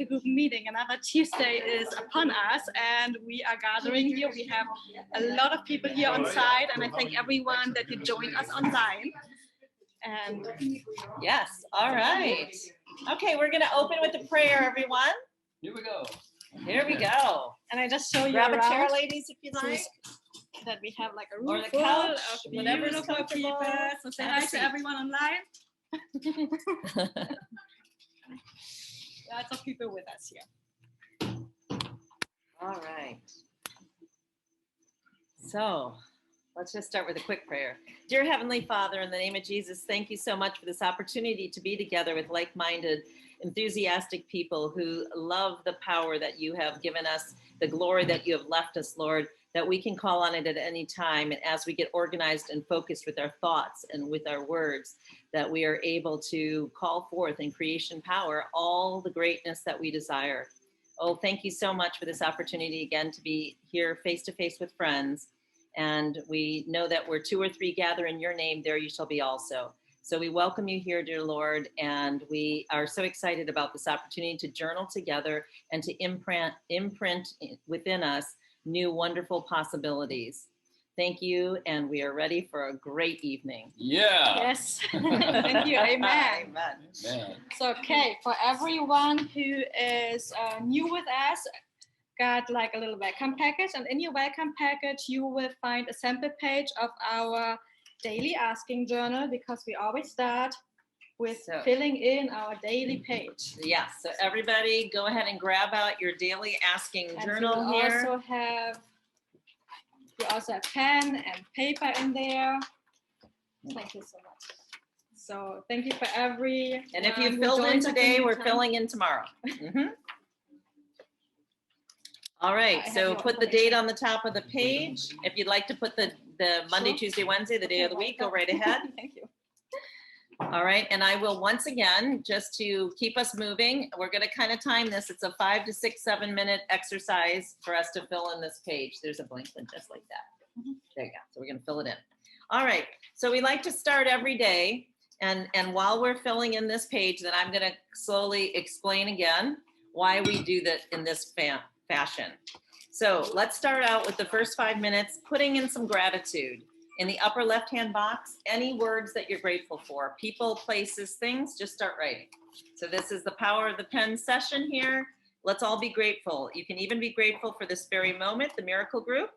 group meeting. Another Tuesday is upon us, and we are gathering here. We have a lot of people here on site, and I thank everyone that you joined us online. And yes, all right. Okay, we're going to open with a prayer, everyone. Here we go. Here we go. And I just show you Grab a chair, around ladies, if you like. that we have like a room Or the full couch, of whatever's beautiful comfortable. people. So say Have a hi to seat. everyone online. Lots of people with us here. All right. So let's just start with a quick prayer. Dear Heavenly Father, in the name of Jesus, thank you so much for this opportunity to be together with like-minded, enthusiastic people who love the power that you have given us, the glory that you have left us, Lord, that we can call on it at any time. And as we get organized and focused with our thoughts and with our words, that we are able to call forth in creation power all the greatness that we desire. Oh, thank you so much for this opportunity again to be here face to face with friends. And we know that where 2 or 3 gather in your name, there you shall be also. So we welcome you here, dear Lord, and we are so excited about this opportunity to journal together and to imprint within us new wonderful possibilities. Thank you, and we are ready for a great evening. Yeah. Yes. Thank you. Amen. Man. So, okay, for everyone who is new with us, got like a little welcome package, and in your welcome package you will find a sample page of our daily asking journal, because we always start with filling in our daily page. Yes, so everybody go ahead and grab out your daily asking And journal we here. also have pen and paper in there. Thank you so much. So thank you for every. And if you filled in today, we're filling in tomorrow. Mm-hmm. All right, so put the date on the top of the page. If you'd like to put the Monday, Tuesday, Wednesday, the day of the week, go right ahead. Thank you. All right, and I will once again, just to keep us moving, we're going to kind of time this. It's a 5 to 6, 7 minute exercise for us to fill in this page. There's a blank one just like that. There you go. So we're going to fill it in. All right, so we like to start every day. And while we're filling in this page, then I'm going to slowly explain again why we do that in this fashion. So let's start out with the first 5 minutes, putting in some gratitude. In the upper left-hand box, any words that you're grateful for, people, places, things, just start writing. So this is the power of the pen session here. Let's all be grateful. You can even be grateful for this very moment, the miracle group.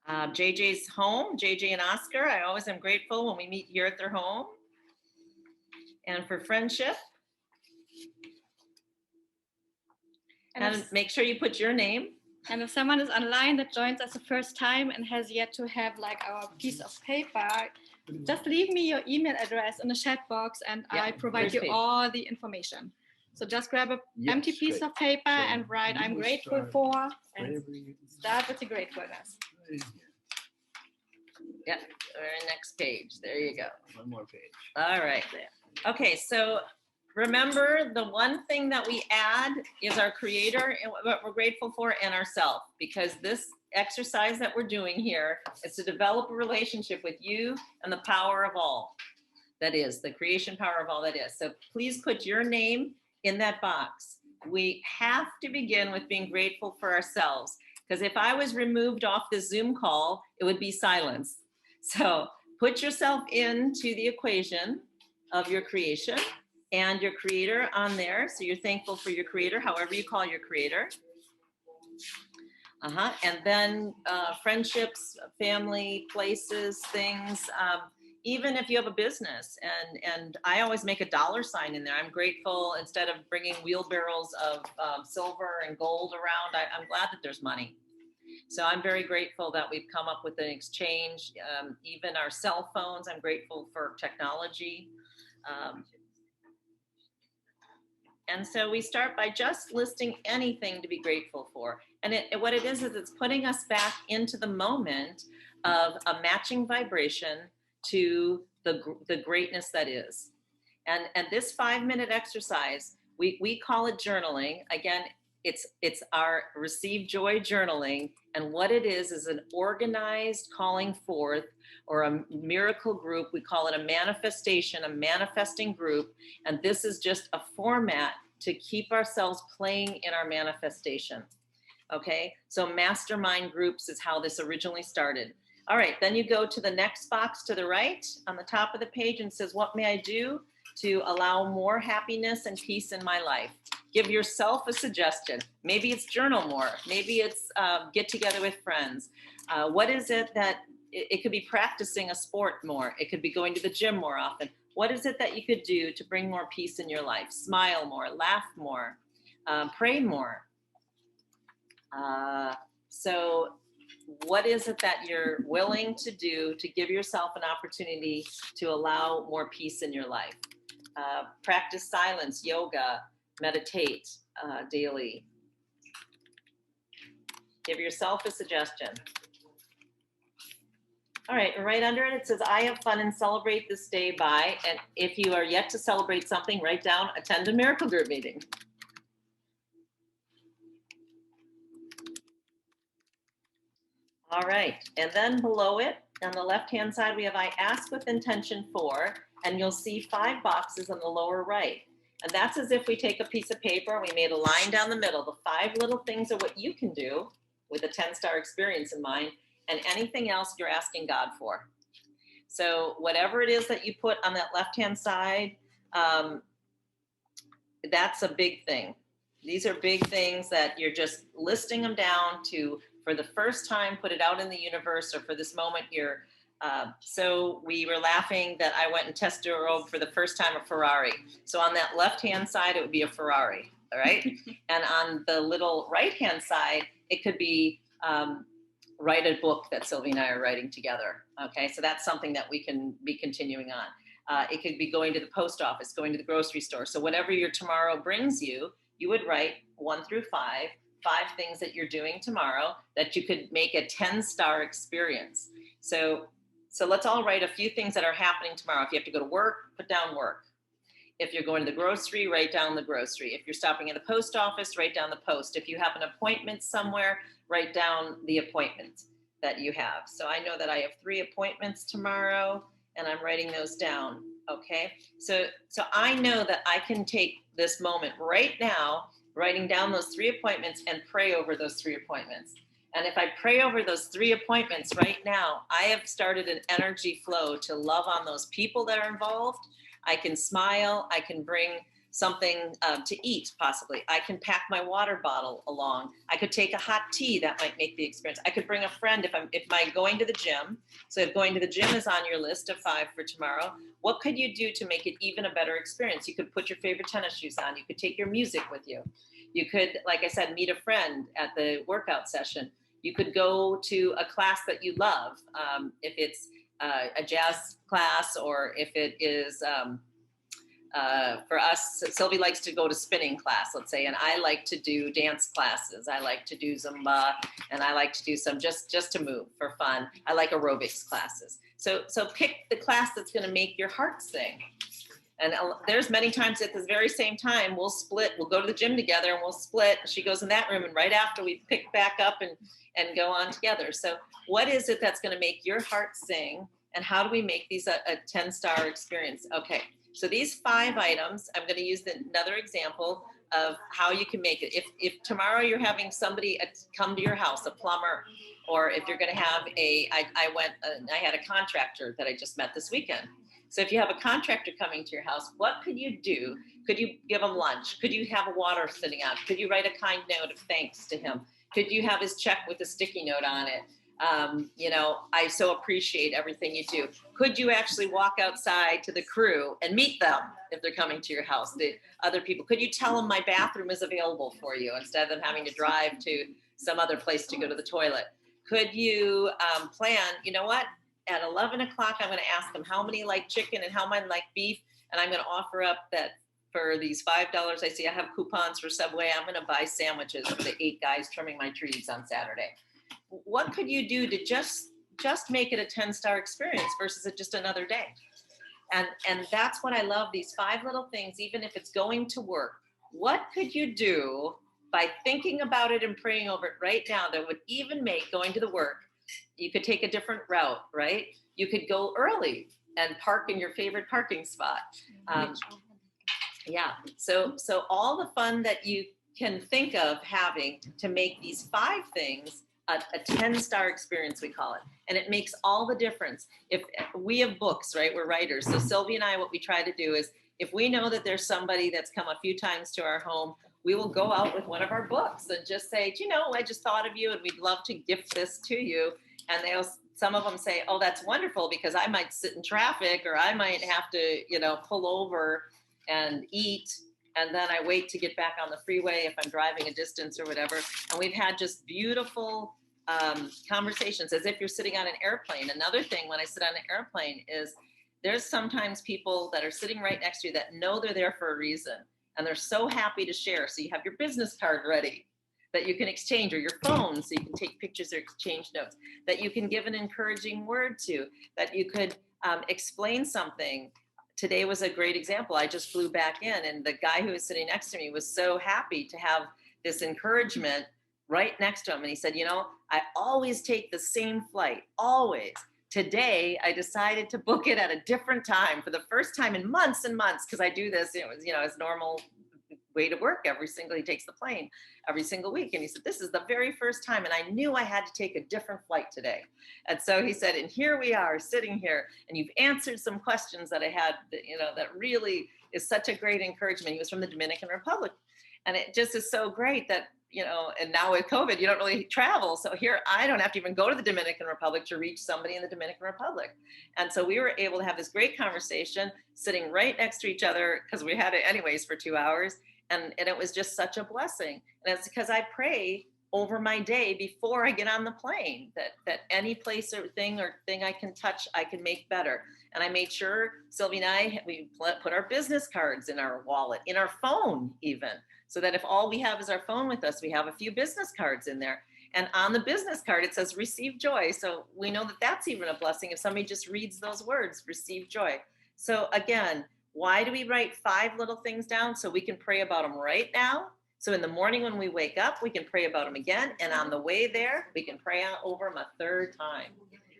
JJ's home, JJ and Oscar. I always am grateful when we meet here at their home. And for friendship. And make sure you put your name. And if someone is online that joins us the first time and has yet to have like our piece of paper, just leave me your email address in the chat box, and I provide you all the information. So just grab an empty piece of paper and write, I'm grateful for, and start with the gratefulness. Yeah, next page. There you go. One more page. All right. Okay, so remember, the one thing that we add is our creator and what we're grateful for, and ourselves, because this exercise that we're doing here is to develop a relationship with you and the power of all that is, the creation power of all that is. So please put your name in that box. We have to begin with being grateful for ourselves, because if I was removed off this Zoom call, it would be silence. So put yourself into the equation of your creation and your creator on there. So you're thankful for your creator, however you call your creator. And then friendships, family, places, things, even if you have a business. And I always make a dollar sign in there. I'm grateful, instead of bringing wheelbarrows of silver and gold around, I'm glad that there's money. So I'm very grateful that we've come up with an exchange. Even our cell phones, I'm grateful for technology. And so we start by just listing anything to be grateful for. And what it is it's putting us back into the moment of a matching vibration to the greatness that is. And this 5-minute exercise, we call it journaling. Again, It's our Receive Joy journaling. And what it is an organized calling forth or a miracle group. We call it a manifestation, a manifesting group. And this is just a format to keep ourselves playing in our manifestation. Okay, so mastermind groups is how this originally started. All right, then you go to the next box to the right on the top of the page and says, what may I do to allow more happiness and peace in my life? Give yourself a suggestion. Maybe it's journal more. Maybe it's get together with friends. What is it that, it could be practicing a sport more. It could be going to the gym more often. What is it that you could do to bring more peace in your life? Smile more, laugh more, pray more. So what is it that you're willing to do to give yourself an opportunity to allow more peace in your life? Practice silence, yoga, meditate daily. Give yourself a suggestion. All right, and right under it, it says, I have fun and celebrate this day by, and if you are yet to celebrate something, write down, attend a miracle group meeting. All right, and then below it, on the left-hand side, we have I ask with intention for, and you'll see 5 boxes on the lower right. And that's as if we take a piece of paper, we made a line down the middle. The 5 little things are what you can do with a 10-star experience in mind, and anything else you're asking God for. So whatever it is that you put on that left-hand side, that's a big thing. These are big things that you're just listing them down to, for the first time, put it out in the universe, or for this moment you're, so we were laughing that I went and test drove for the first time a Ferrari. So on that left-hand side, it would be a Ferrari, all right? And on the little right-hand side, it could be write a book that Sylvie and I are writing together, okay? So that's something that we can be continuing on. It could be going to the post office, going to the grocery store. So whatever your tomorrow brings you, you would write 1 through 5 things that you're doing tomorrow that you could make a 10-star experience. So let's all write a few things that are happening tomorrow. If you have to go to work, put down work. If you're going to the grocery, write down the grocery. If you're stopping at the post office, write down the post. If you have an appointment somewhere, write down the appointment that you have. So I know that I have 3 appointments tomorrow, and I'm writing those down, okay? So I know that I can take this moment right now, writing down those 3 appointments, and pray over those 3 appointments. And if I pray over those 3 appointments right now, I have started an energy flow to love on those people that are involved. I can smile. I can bring something to eat, possibly. I can pack my water bottle along. I could take a hot tea. That might make the experience. I could bring a friend if I'm going to the gym. So if going to the gym is on your list of 5 for tomorrow, what could you do to make it even a better experience? You could put your favorite tennis shoes on. You could take your music with you. You could, like I said, meet a friend at the workout session. You could go to a class that you love, if it's a jazz class, or if it is, for us, Sylvie likes to go to spinning class, let's say, and I like to do dance classes. I like to do Zumba, and I like to do some just to move for fun. I like aerobics classes. So pick the class that's going to make your heart sing. And there's many times at this very same time, we'll split, we'll go to the gym together and we'll split. She goes in that room, and right after we pick back up and go on together. So what is it that's going to make your heart sing? And how do we make these a 10-star experience? Okay, so these 5 items, I'm going to use another example of how you can make it. If tomorrow you're having somebody come to your house, a plumber, or if you're going to have I had a contractor that I just met this weekend. So if you have a contractor coming to your house, what could you do? Could you give him lunch? Could you have a water sitting out? Could you write a kind note of thanks to him? Could you have his check with a sticky note on it? I so appreciate everything you do. Could you actually walk outside to the crew and meet them if they're coming to your house, the other people? Could you tell them my bathroom is available for you instead of them having to drive to some other place to go to the toilet? Could you plan, you know what? At 11 o'clock, I'm going to ask them how many like chicken and how many like beef. And I'm going to offer up that for these $5, I see I have coupons for Subway. I'm going to buy sandwiches for the 8 guys trimming my trees on Saturday. What could you do to just make it a 10-star experience versus just another day? And that's what I love, these 5 little things, even if it's going to work. What could you do by thinking about it and praying over it right now, that would even make going to the work, you could take a different route, right? You could go early and park in your favorite parking spot. Yeah, so all the fun that you can think of having to make these 5 things a 10-star experience, we call it. And it makes all the difference. If we have books, right? We're writers. So Sylvie and I, what we try to do is, if we know that there's somebody that's come a few times to our home, we will go out with one of our books and just say, do you know, I just thought of you and we'd love to gift this to you. And some of them say, oh, that's wonderful, because I might sit in traffic, or I might have to, pull over and eat, and then I wait to get back on the freeway if I'm driving a distance or whatever. And we've had just beautiful conversations as if you're sitting on an airplane. Another thing when I sit on an airplane is there's sometimes people that are sitting right next to you that know they're there for a reason, and they're so happy to share. So you have your business card ready that you can exchange, or your phone so you can take pictures or exchange notes, that you can give an encouraging word to, that you could explain something. Today was a great example. I just flew back in, and the guy who was sitting next to me was so happy to have this encouragement right next to him. And he said, I always take the same flight, always. Today, I decided to book it at a different time for the first time in months and months, because I do this, as normal way to work. He takes the plane every single week. And he said, this is the very first time. And I knew I had to take a different flight today. And so he said, and here we are sitting here, and you've answered some questions that I had, that really is such a great encouragement. He was from the Dominican Republic. And it just is so great that, and now with COVID, you don't really travel. So here, I don't have to even go to the Dominican Republic to reach somebody in the Dominican Republic. And so we were able to have this great conversation sitting right next to each other, because we had it anyways for 2 hours. And it was just such a blessing. And it's because I pray over my day before I get on the plane, that any place or thing I can touch, I can make better. And I made sure, Sylvie and I, we put our business cards in our wallet, in our phone even, so that if all we have is our phone with us, we have a few business cards in there. And on the business card, it says receive joy. So we know that that's even a blessing if somebody just reads those words, receive joy. So again, why do we write 5 little things down? So we can pray about them right now. So in the morning when we wake up, we can pray about them again. And on the way there, we can pray over them a 3rd time.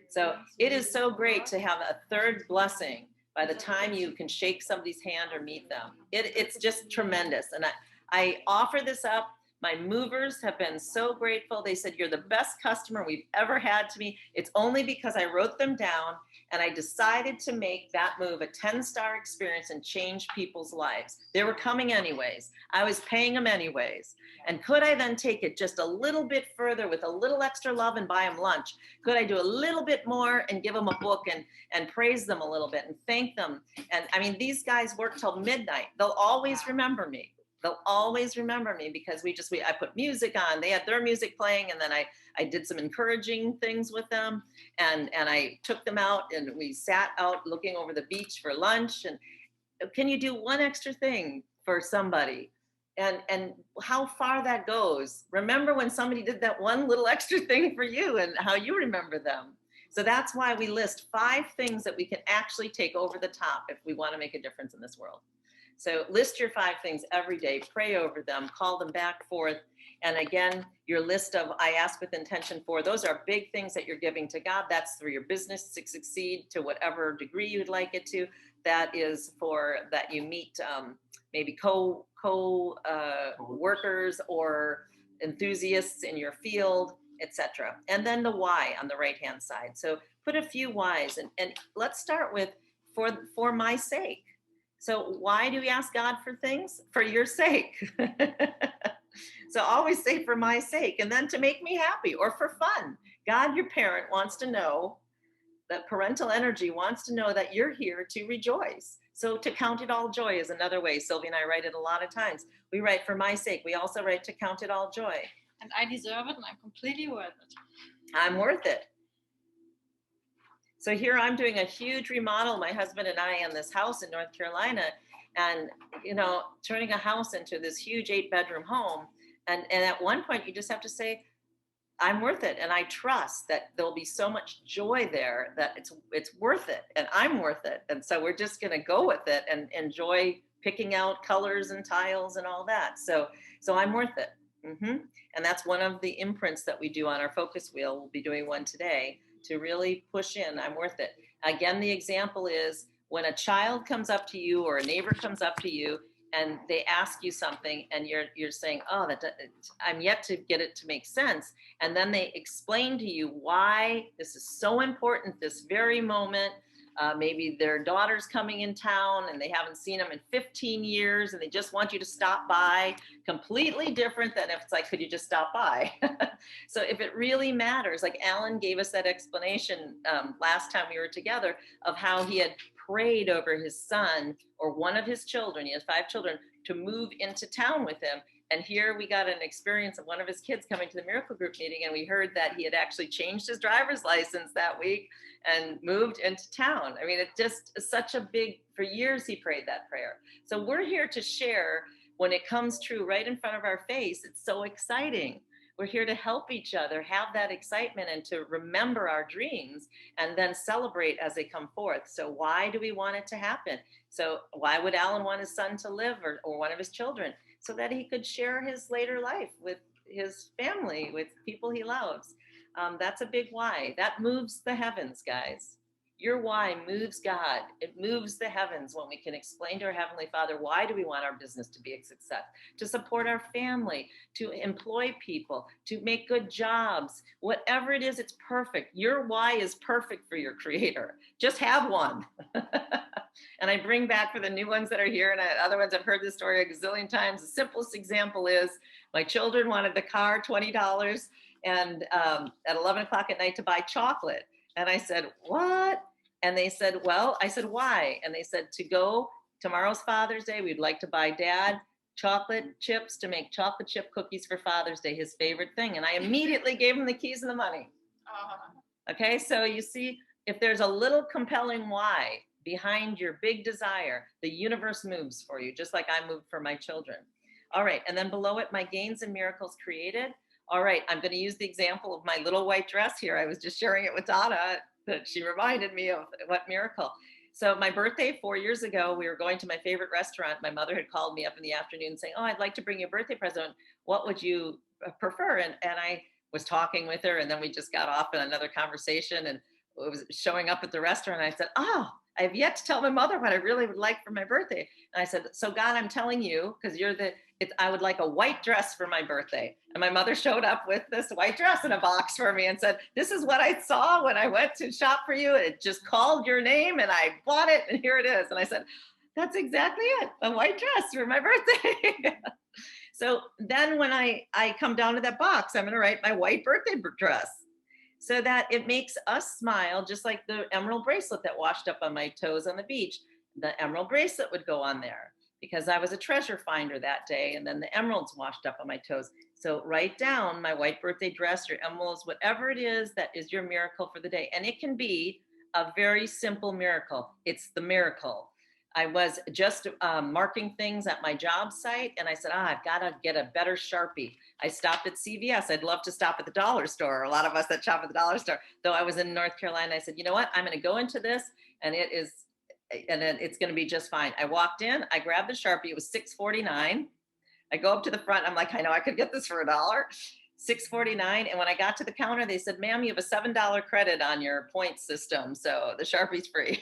So it is so great to have a 3rd blessing by the time you can shake somebody's hand or meet them. It's just tremendous. And I offer this up. My movers have been so grateful. They said, you're the best customer we've ever had to me. It's only because I wrote them down and I decided to make that move a 10-star experience and change people's lives. They were coming anyways. I was paying them anyways. And could I then take it just a little bit further with a little extra love and buy them lunch? Could I do a little bit more and give them a book and praise them a little bit and thank them? And I mean, these guys work till midnight. They'll always remember me. They'll always remember me because I put music on. They had their music playing, and then I did some encouraging things with them, and I took them out, and we sat out looking over the beach for lunch. And can you do one extra thing for somebody? And how far that goes. Remember when somebody did that one little extra thing for you and how you remember them. So that's why we list 5 things that we can actually take over the top if we want to make a difference in this world. So list your 5 things every day, pray over them, call them back forth. And again, your list of I ask with intention for, those are big things that you're giving to God. That's for your business to succeed to whatever degree you'd like it to. That is for that you meet maybe workers or enthusiasts in your field, etc. And then the why on the right-hand side. So put a few whys, and let's start with for my sake. So why do we ask God for things? For your sake. So always say for my sake, and then to make me happy or for fun. God, your parent, wants to know that parental energy wants to know that you're here to rejoice. So to count it all joy is another way. Sylvie and I write it a lot of times. We write for my sake. We also write to count it all joy. And I deserve it, and I'm completely worth it. I'm worth it. So here I'm doing a huge remodel, my husband and I, in this house in North Carolina, and, turning a house into this huge 8-bedroom home. And at one point you just have to say, I'm worth it. And I trust that there'll be so much joy there that it's worth it, and I'm worth it. And so we're just going to go with it and enjoy picking out colors and tiles and all that. So I'm worth it. And that's one of the imprints that we do on our focus wheel. We'll be doing one today to really push in. I'm worth it. Again, the example is when a child comes up to you or a neighbor comes up to you and they ask you something and you're saying, oh, I'm yet to get it to make sense. And then they explain to you why this is so important this very moment. Maybe their daughter's coming in town and they haven't seen them in 15 years and they just want you to stop by. Completely different than if it's like, could you just stop by? So if it really matters, like Alan gave us that explanation last time we were together of how he had prayed over his son or one of his children, he has 5 children, to move into town with him. And here we got an experience of one of his kids coming to the Miracle Group meeting, and we heard that he had actually changed his driver's license that week and moved into town. I mean, it just is such a big, for years he prayed that prayer. So we're here to share when it comes true right in front of our face. It's so exciting. We're here to help each other have that excitement and to remember our dreams and then celebrate as they come forth. So why do we want it to happen? So why would Alan want his son to live or one of his children? So that he could share his later life with his family, with people he loves. That's a big why. That moves the heavens, guys. Your why moves God. It moves the heavens when we can explain to our Heavenly Father, why do we want our business to be a success? To support our family, to employ people, to make good jobs. Whatever it is, it's perfect. Your why is perfect for your Creator. Just have one. And I bring back for the new ones that are here, and other ones I've heard this story a gazillion times. The simplest example is my children wanted the car, $20, and at 11 o'clock at night to buy chocolate. And I said, what? And they said, well, I said, why? And they said, tomorrow's Father's Day, we'd like to buy Dad chocolate chips to make chocolate chip cookies for Father's Day, his favorite thing. And I immediately gave him the keys and the money. Okay, so you see, if there's a little compelling why behind your big desire, the universe moves for you, just like I moved for my children. All right, and then below it, my gains and miracles created. All right, I'm going to use the example of my little white dress here. I was just sharing it with Donna that she reminded me of what miracle. So my birthday 4 years ago, we were going to my favorite restaurant. My mother had called me up in the afternoon saying, oh, I'd like to bring you a birthday present. What would you prefer? And I was talking with her, and then we just got off in another conversation, and it was showing up at the restaurant. I said, oh, I have yet to tell my mother what I really would like for my birthday. And I said, so God, I'm telling you, because I would like a white dress for my birthday. And my mother showed up with this white dress in a box for me and said, this is what I saw when I went to shop for you. It just called your name and I bought it and here it is. And I said, that's exactly it, a white dress for my birthday. So then when I come down to that box, I'm gonna write my white birthday dress, so that it makes us smile, just like the emerald bracelet that washed up on my toes on the beach. The emerald bracelet would go on there because I was a treasure finder that day, and then the emeralds washed up on my toes. So write down my white birthday dress, your emeralds, whatever it is that is your miracle for the day. And it can be a very simple miracle. It's the miracle. I was just marking things at my job site, and I said, I've got to get a better Sharpie. I stopped at CVS. I'd love to stop at the dollar store. A lot of us that shop at the dollar store, though I was in North Carolina, I said, you know what? I'm going to go into this, and it's going to be just fine. I walked in, I grabbed the Sharpie. It was $6.49. I go up to the front. I'm like, I know I could get this for $1. $6.49. And when I got to the counter, they said, ma'am, you have a $7 credit on your points system. So the Sharpie's free.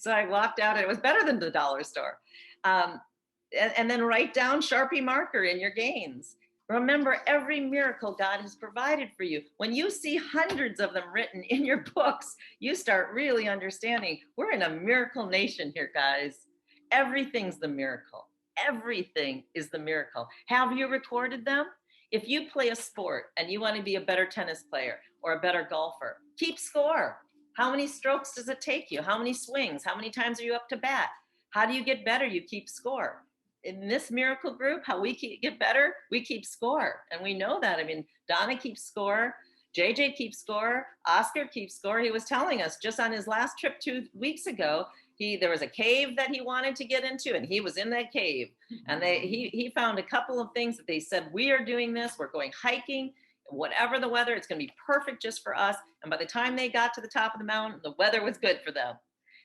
So I walked out, and it was better than the dollar store. And then write down Sharpie marker in your gains. Remember, every miracle God has provided for you. When you see hundreds of them written in your books, you start really understanding we're in a miracle nation here, guys. Everything's the miracle. Everything is the miracle. Have you recorded them? If you play a sport and you want to be a better tennis player or a better golfer, keep score. How many strokes does it take you? How many swings? How many times are you up to bat? How do you get better? You keep score. In this miracle group, how we get better, we keep score. And we know that. I mean, Donna keeps score. JJ keeps score. Oscar keeps score. He was telling us just on his last trip 2 weeks ago, there was a cave that he wanted to get into, and he was in that cave. And he found a couple of things that they said, we are doing this. We're going hiking. Whatever the weather, it's going to be perfect just for us. And by the time they got to the top of the mountain, the weather was good for them.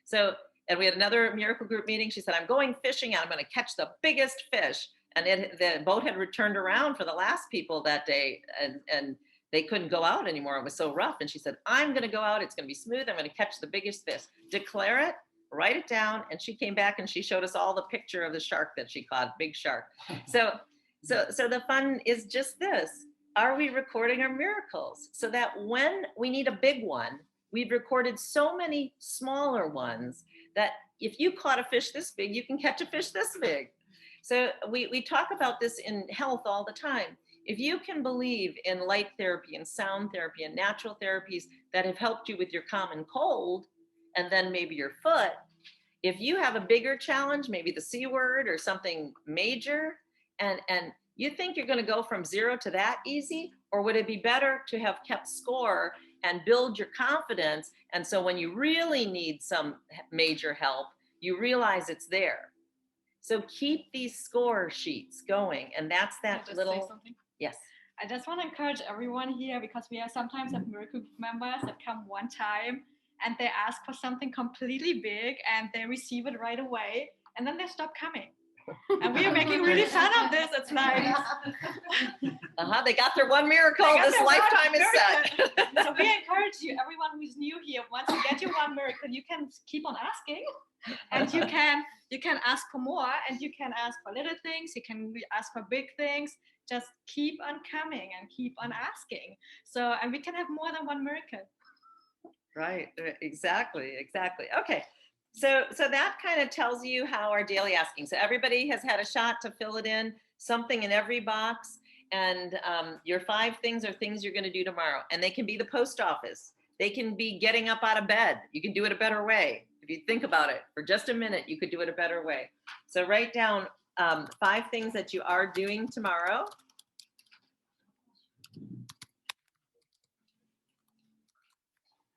So, and we had another miracle group meeting. She said, I'm going fishing and I'm going to catch the biggest fish. And the boat had returned around for the last people that day, and they couldn't go out anymore. It was so rough. And she said, I'm going to go out. It's going to be smooth. I'm going to catch the biggest fish. Declare it, write it down. And she came back and she showed us all the picture of the shark that she caught, big shark. So the fun is just this. Are we recording our miracles so that when we need a big one, we've recorded so many smaller ones that if you caught a fish this big, you can catch a fish this big. So we talk about this in health all the time. If you can believe in light therapy and sound therapy and natural therapies that have helped you with your common cold and then maybe your foot, if you have a bigger challenge, maybe the C word or something major, and you think you're going to go from 0 to that easy, or would it be better to have kept score and build your confidence? And so when you really need some major help, you realize it's there. So keep these score sheets going. And that's that little, yes. I just want to encourage everyone here, because we sometimes have miracle group members that come one time and they ask for something completely big and they receive it right away and then they stop coming. And we are making really fun of this. It's like, they got their one miracle. This lifetime is set. So we encourage you, everyone who's new here, once you get your one miracle, you can keep on asking, and you can ask for more, and you can ask for little things. You can ask for big things. Just keep on coming and keep on asking. So, and we can have more than one miracle. Right. Exactly. Okay. So that kind of tells you how our daily asking. So everybody has had a shot to fill it in, something in every box. And your 5 things are things you're going to do tomorrow. And they can be the post office. They can be getting up out of bed. You can do it a better way. If you think about it for just a minute, you could do it a better way. So write down 5 things that you are doing tomorrow.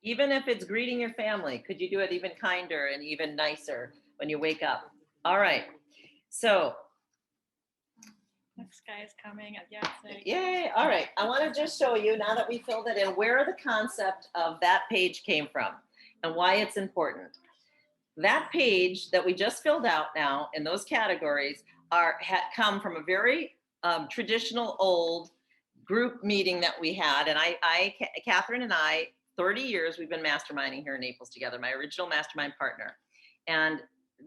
Even if it's greeting your family, could you do it even kinder and even nicer when you wake up? All right. So. Next guy is coming. Yay. All right. I want to just show you, now that we filled it in, where the concept of that page came from and why it's important. That page that we just filled out now in those categories come from a very traditional old group meeting that we had. And Catherine and I, 30 years we've been masterminding here in Naples together, my original mastermind partner. And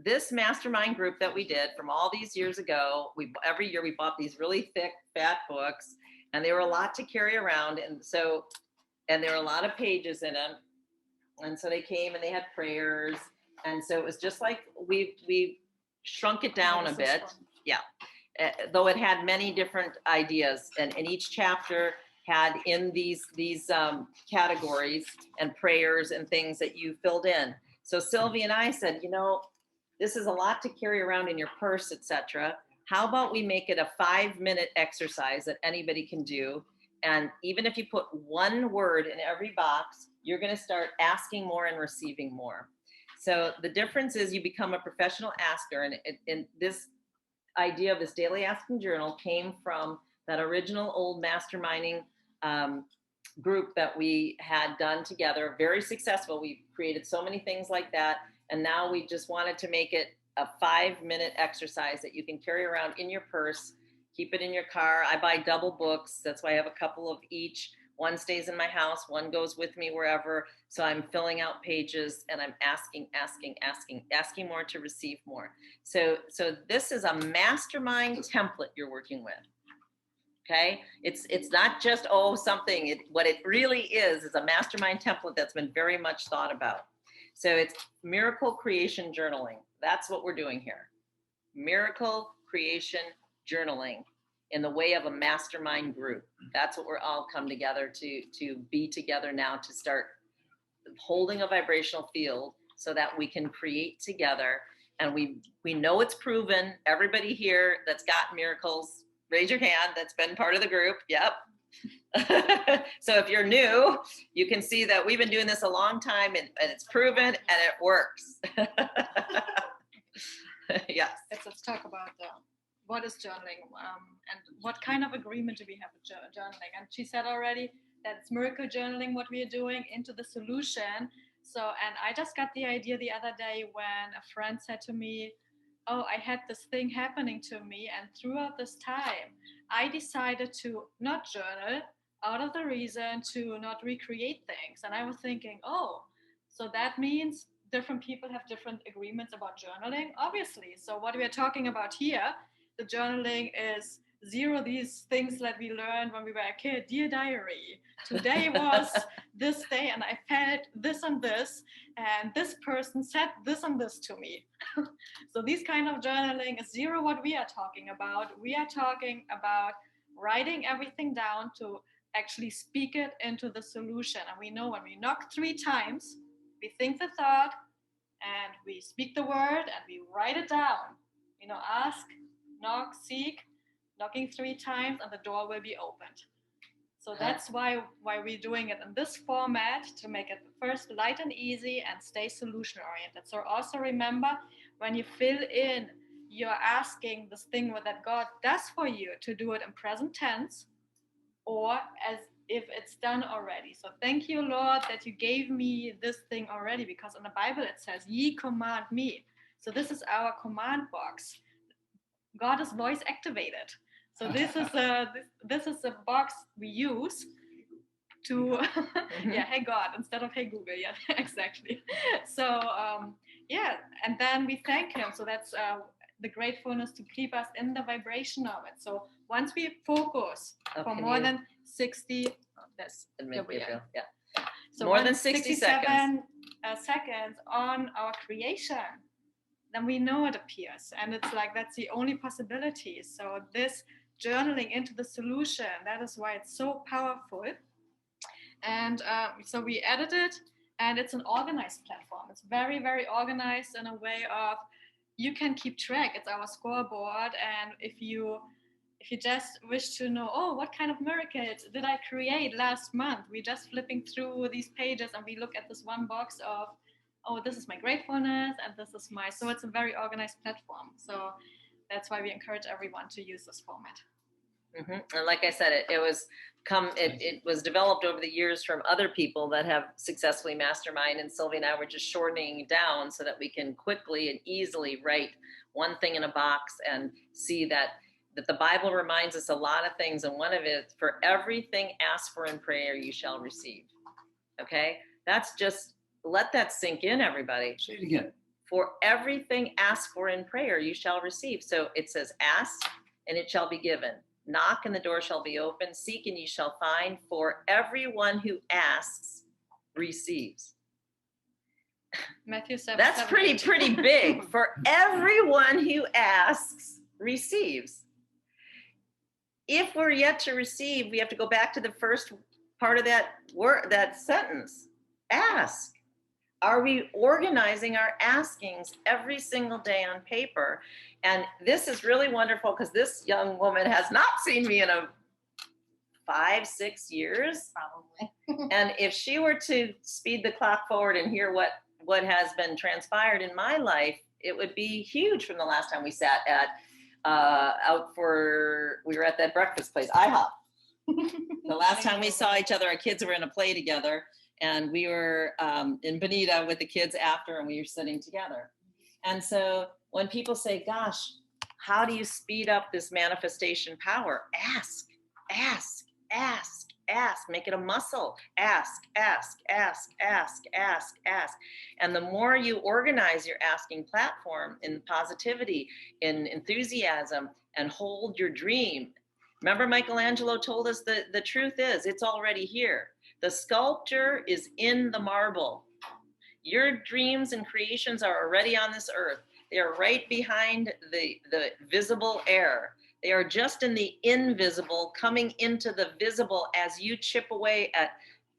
this mastermind group that we did from all these years ago, every year we bought these really thick, fat books, and they were a lot to carry around. And there were a lot of pages in them. And so they came and they had prayers. And so it was just like we shrunk it down a bit. Yeah. Though it had many different ideas, and each chapter had in these categories and prayers and things that you filled in. So Sylvie and I said, this is a lot to carry around in your purse, etc. How about we make it a 5-minute exercise that anybody can do? And even if you put one word in every box, you're going to start asking more and receiving more. So the difference is you become a professional asker. And this idea of this daily asking journal came from that original old masterminding group that we had done together, very successful. We created so many things like that. And now we just wanted to make it a 5-minute exercise that you can carry around in your purse, keep it in your car. I buy double books. That's why I have a couple of each. One stays in my house, one goes with me wherever. So I'm filling out pages and I'm asking more to receive more. So this is a mastermind template you're working with. Okay, it's not just something. What it really is a mastermind template that's been very much thought about. So it's miracle creation journaling. That's what we're doing here. Miracle creation journaling in the way of a mastermind group. That's what we're all come together to be together now, to start holding a vibrational field so that we can create together. And we know it's proven. Everybody here that's got miracles, raise your hand, that's been part of the group. Yep. So if you're new, you can see that we've been doing this a long time, and it's proven and it works. Yes. Let's talk about what is journaling and what kind of agreement do we have with journaling. And she said already that it's miracle journaling, what we are doing, into the solution. So, and I just got the idea the other day when a friend said to me, oh, I had this thing happening to me, and throughout this time, I decided to not journal out of the reason to not recreate things. And I was thinking, oh, so that means different people have different agreements about journaling, obviously. So what we are talking about here, the journaling is zero these things that we learned when we were a kid. Dear diary, today was this day and I felt this and this person said this and this to me. So this kind of journaling is zero what we are talking about. We are talking about writing everything down to actually speak it into the solution. And we know when we knock 3 times, we think the thought and we speak the word and we write it down. Ask, knock, seek, knocking 3 times and the door will be opened. So that's why we're doing it in this format, to make it first light and easy and stay solution oriented. So also remember, when you fill in, you're asking this thing that God does for you to do it in present tense or as if it's done already. So thank you, Lord, that you gave me this thing already, because in the Bible it says, ye command me. So this is our command box. God is voice activated. So this is a box we use to, hey God, instead of hey Google, yeah, exactly. So and then we thank him. So that's the gratefulness to keep us in the vibration of it. So once we focus for more than 60, so more than 60 seconds on our creation, then we know it appears. And it's like, that's the only possibility. So this journaling into the solution, that is why it's so powerful. And so we added it, and it's an organized platform. It's very, very organized in a way of, you can keep track. It's our scoreboard. And if you just wish to know, oh, what kind of miracles did I create last month? We're just flipping through these pages and we look at this one box of, oh, this is my gratefulness and this is my, so it's a very organized platform. So that's why we encourage everyone to use this format. Mm-hmm. And like I said, it was developed over the years from other people that have successfully mastermind, and Sylvie and I were just shortening it down so that we can quickly and easily write one thing in a box and see that the Bible reminds us a lot of things, and one of it, for everything asked for in prayer, you shall receive. Okay? That's just, let that sink in, everybody. Say it again. For everything asked for in prayer, you shall receive. So it says, ask, and it shall be given. Knock, and the door shall be open. Seek, and ye shall find. For everyone who asks receives. Matthew 7. That's 7, pretty big. For everyone who asks receives. If we're yet to receive, we have to go back to the first part of that word, that sentence. Ask. Are we organizing our askings every single day on paper? And this is really wonderful, because this young woman has not seen me in 5-6 years. Probably. And if she were to speed the clock forward and hear what has been transpired in my life, it would be huge from the last time we sat at we were at that breakfast place, IHOP. The last time we saw each other, our kids were in a play together, and we were in Bonita with the kids after, and we were sitting together. And so when people say, gosh, how do you speed up this manifestation power? Ask, ask, ask, ask. Make it a muscle. Ask, ask, ask, ask, ask, ask. And the more you organize your asking platform in positivity, in enthusiasm, and hold your dream. Remember, Michelangelo told us that the truth is, it's already here. The sculpture is in the marble. Your dreams and creations are already on this earth. They are right behind the visible air. They are just in the invisible, coming into the visible as you chip away at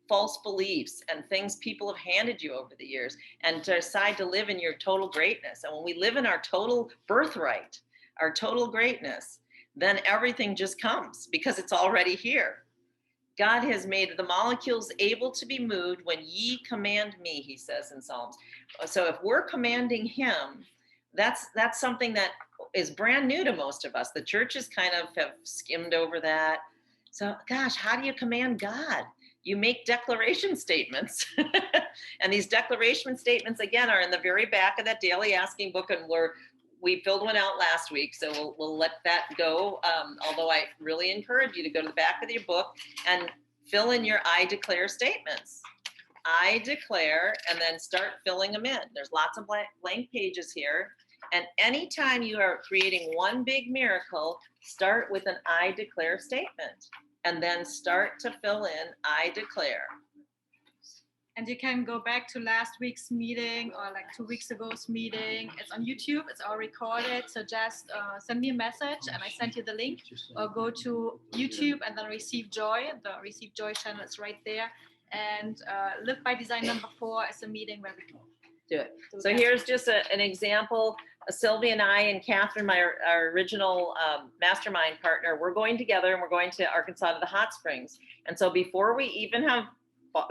false beliefs and things people have handed you over the years, and decide to live in your total greatness. And when we live in our total birthright, our total greatness, then everything just comes, because it's already here. God has made the molecules able to be moved when ye command me, he says in Psalms. So if we're commanding him, that's something that is brand new to most of us. The churches kind of have skimmed over that. So, gosh, how do you command God? You make declaration statements. And these declaration statements, again, are in the very back of that daily asking book, and we're we filled one out last week, so we'll let that go. Although I really encourage you to go to the back of your book and fill in your I declare statements. I declare, and then start filling them in. There's lots of blank pages here. And anytime you are creating one big miracle, start with an I declare statement, and then start to fill in I declare. And you can go back to last week's meeting or like 2 weeks ago's meeting. It's on YouTube. It's all recorded. So just send me a message and I send you the link, or go to YouTube and then Receive Joy. The Receive Joy channel is right there. And Live by Design number 4 is a meeting where we do it. So here's just an example. Sylvie and I and Catherine, our original mastermind partner, we're going together and we're going to Arkansas to the hot springs. And so before we even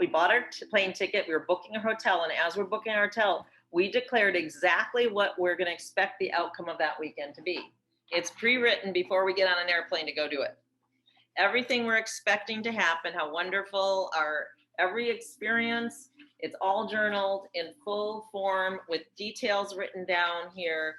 we bought our plane ticket, we were booking a hotel, and as we're booking our hotel, we declared exactly what we're going to expect the outcome of that weekend to be. It's pre-written before we get on an airplane to go do it. Everything we're expecting to happen, how wonderful our every experience, it's all journaled in full form with details written down here,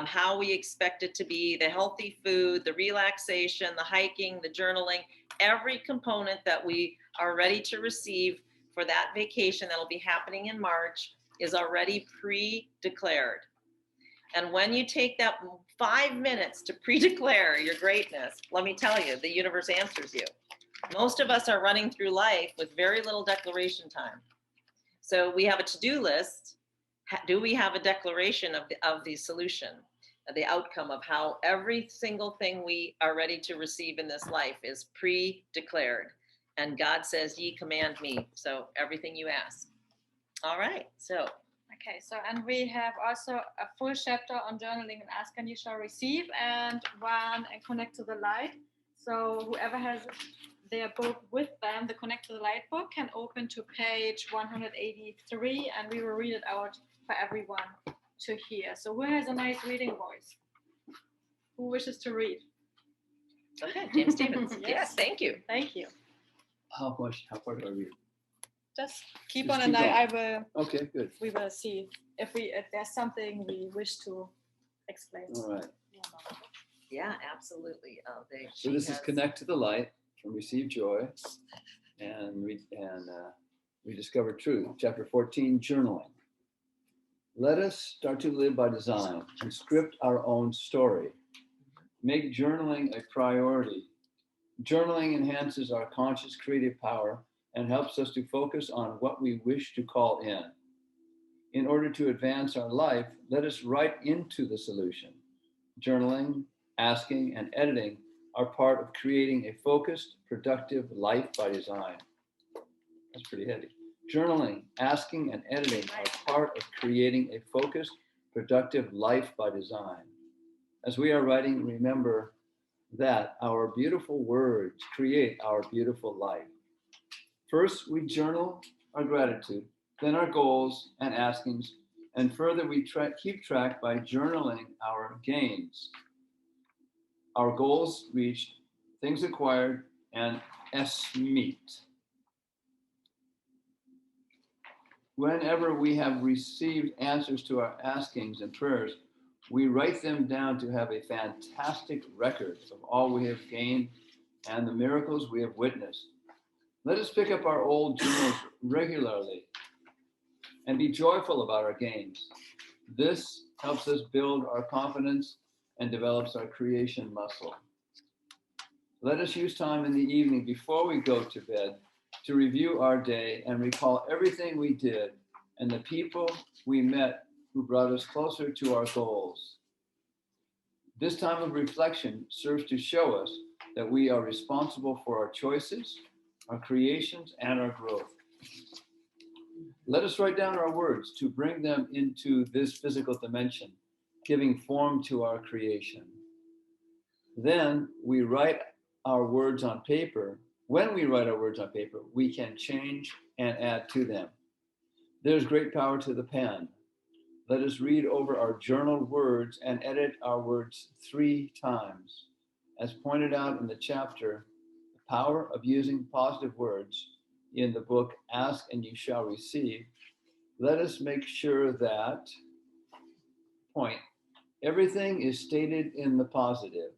how we expect it to be, the healthy food, the relaxation, the hiking, the journaling, every component that we are ready to receive for that vacation that'll be happening in March is already pre-declared. And when you take that 5 minutes to pre-declare your greatness, let me tell you, the universe answers you. Most of us are running through life with very little declaration time. So we have a to-do list. Do we have a declaration of the solution, of the outcome of how every single thing we are ready to receive in this life is pre-declared? And God says, ye command me. So everything you ask. All right. So. Okay. So, and we have also a full chapter on journaling and ask and you shall receive, and one and connect to the light. So whoever has their book with them, the Connect to the Light book, can open to page 183, and we will read it out for everyone to hear. So who has a nice reading voice? Who wishes to read? Okay, James Stevens. Yes, thank you. Thank you. How far do I read? Just keep on, and I will. Okay, good. We will see if there's something we wish to explain. All right. Yeah, absolutely. So this is Connect to the Light from Receive Joy, and we discover truth. Chapter 14, journaling. Let us start to live by design and script our own story. Make journaling a priority. Journaling enhances our conscious creative power and helps us to focus on what we wish to call in. In order to advance our life, let us write into the solution. Journaling, asking, and editing are part of creating a focused, productive life by design. That's pretty heavy. Journaling, asking, and editing are part of creating a focused, productive life by design. As we are writing, remember that our beautiful words create our beautiful life. First, we journal our gratitude, then our goals and askings, and further we keep track by journaling our gains. Our goals reached, things acquired, and meet. Whenever we have received answers to our askings and prayers, we write them down to have a fantastic record of all we have gained and the miracles we have witnessed. Let us pick up our old journals regularly and be joyful about our gains. This helps us build our confidence and develops our creation muscle. Let us use time in the evening before we go to bed to review our day and recall everything we did and the people we met who brought us closer to our goals. This time of reflection serves to show us that we are responsible for our choices, our creations, and our growth. Let us write down our words to bring them into this physical dimension, giving form to our creation. Then we write our words on paper. When we write our words on paper, we can change and add to them. There's great power to the pen. Let us read over our journaled words and edit our words 3 times. As pointed out in the chapter, The Power of Using Positive Words in the book, Ask and You Shall Receive, let us make sure that, point, Everything is stated in the positive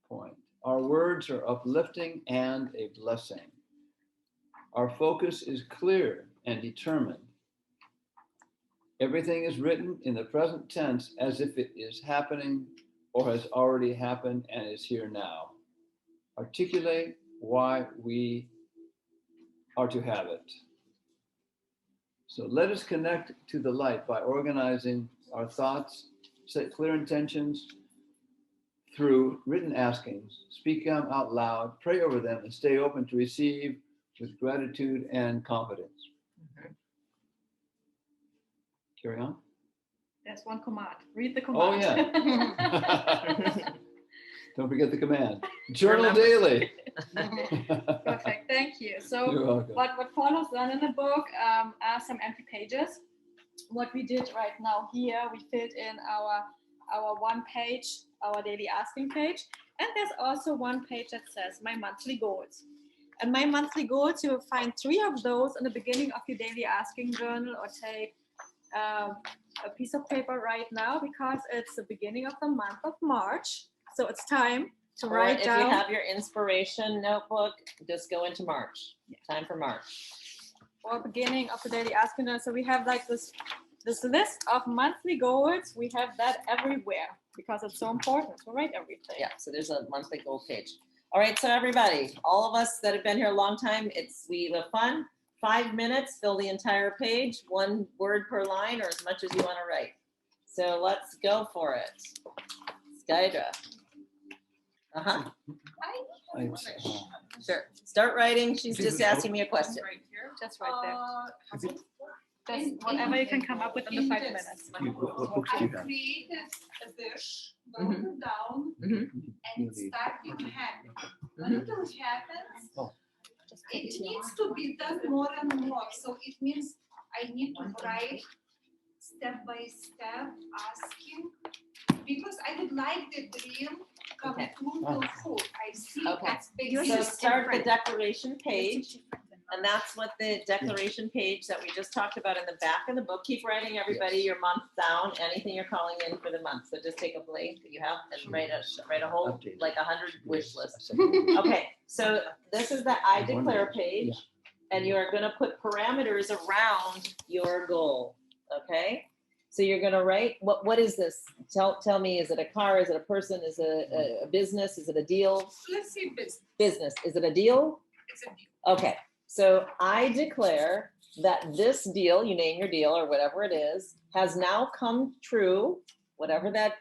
point. Our words are uplifting and a blessing. Our focus is clear and determined. Everything is written in the present tense as if it is happening or has already happened and is here now. Articulate why we are to have it. So let us connect to the light by organizing our thoughts, set clear intentions through written askings, speak them out loud, pray over them, and stay open to receive with gratitude and confidence. Carry on. There's one command. Read the Oh, command. yeah. Don't forget the command. Journal daily. Perfect. Thank you. So You're welcome. what follows then in the book are some empty pages. What we did right now here, we filled in our one page, our daily asking page. And there's also one page that says my monthly goals. And my monthly goals, you will find 3 of those in the beginning of your daily asking journal, or take a piece of paper right now, because it's the beginning of the month of March. So it's time to write down. If you have your inspiration notebook, just go into March. Time for March. Or beginning of the daily asking journal. So we have like this list of monthly goals. We have that everywhere because it's so important to write everything. Yeah, so there's a monthly goal page. All right, so everybody, all of us that have been here a long time, we have fun. 5 minutes, fill the entire page, 1 word per line, or as much as you want to write. So let's go for it. Skydra. Sure. Start writing. She's just asking me a question. Just right there. Just whatever you can come up with in the 5 minutes. What books do you have? I created a dish, wrote it down, and it started to happen. When it happens, it needs to be done more and more. So it means I need to write step by step, asking, because I would like the dream come true to full. I see aspects. So start the declaration page. And that's what the declaration page that we just talked about in the back of the book. Keep writing, everybody, your month down, anything you're calling in for the month. So just take a blank that you have and write a whole, like 100 wish lists. Okay, so this is the I declare page, and you are going to put parameters around your goal. Okay, so you're going to write, what is this? Tell me, is it a car? Is it a person? Is it a business? Is it a deal? Let's see business. Business. Is it a deal? It's a deal. Okay. So I declare that this deal, you name your deal or whatever it is, has now come true, whatever that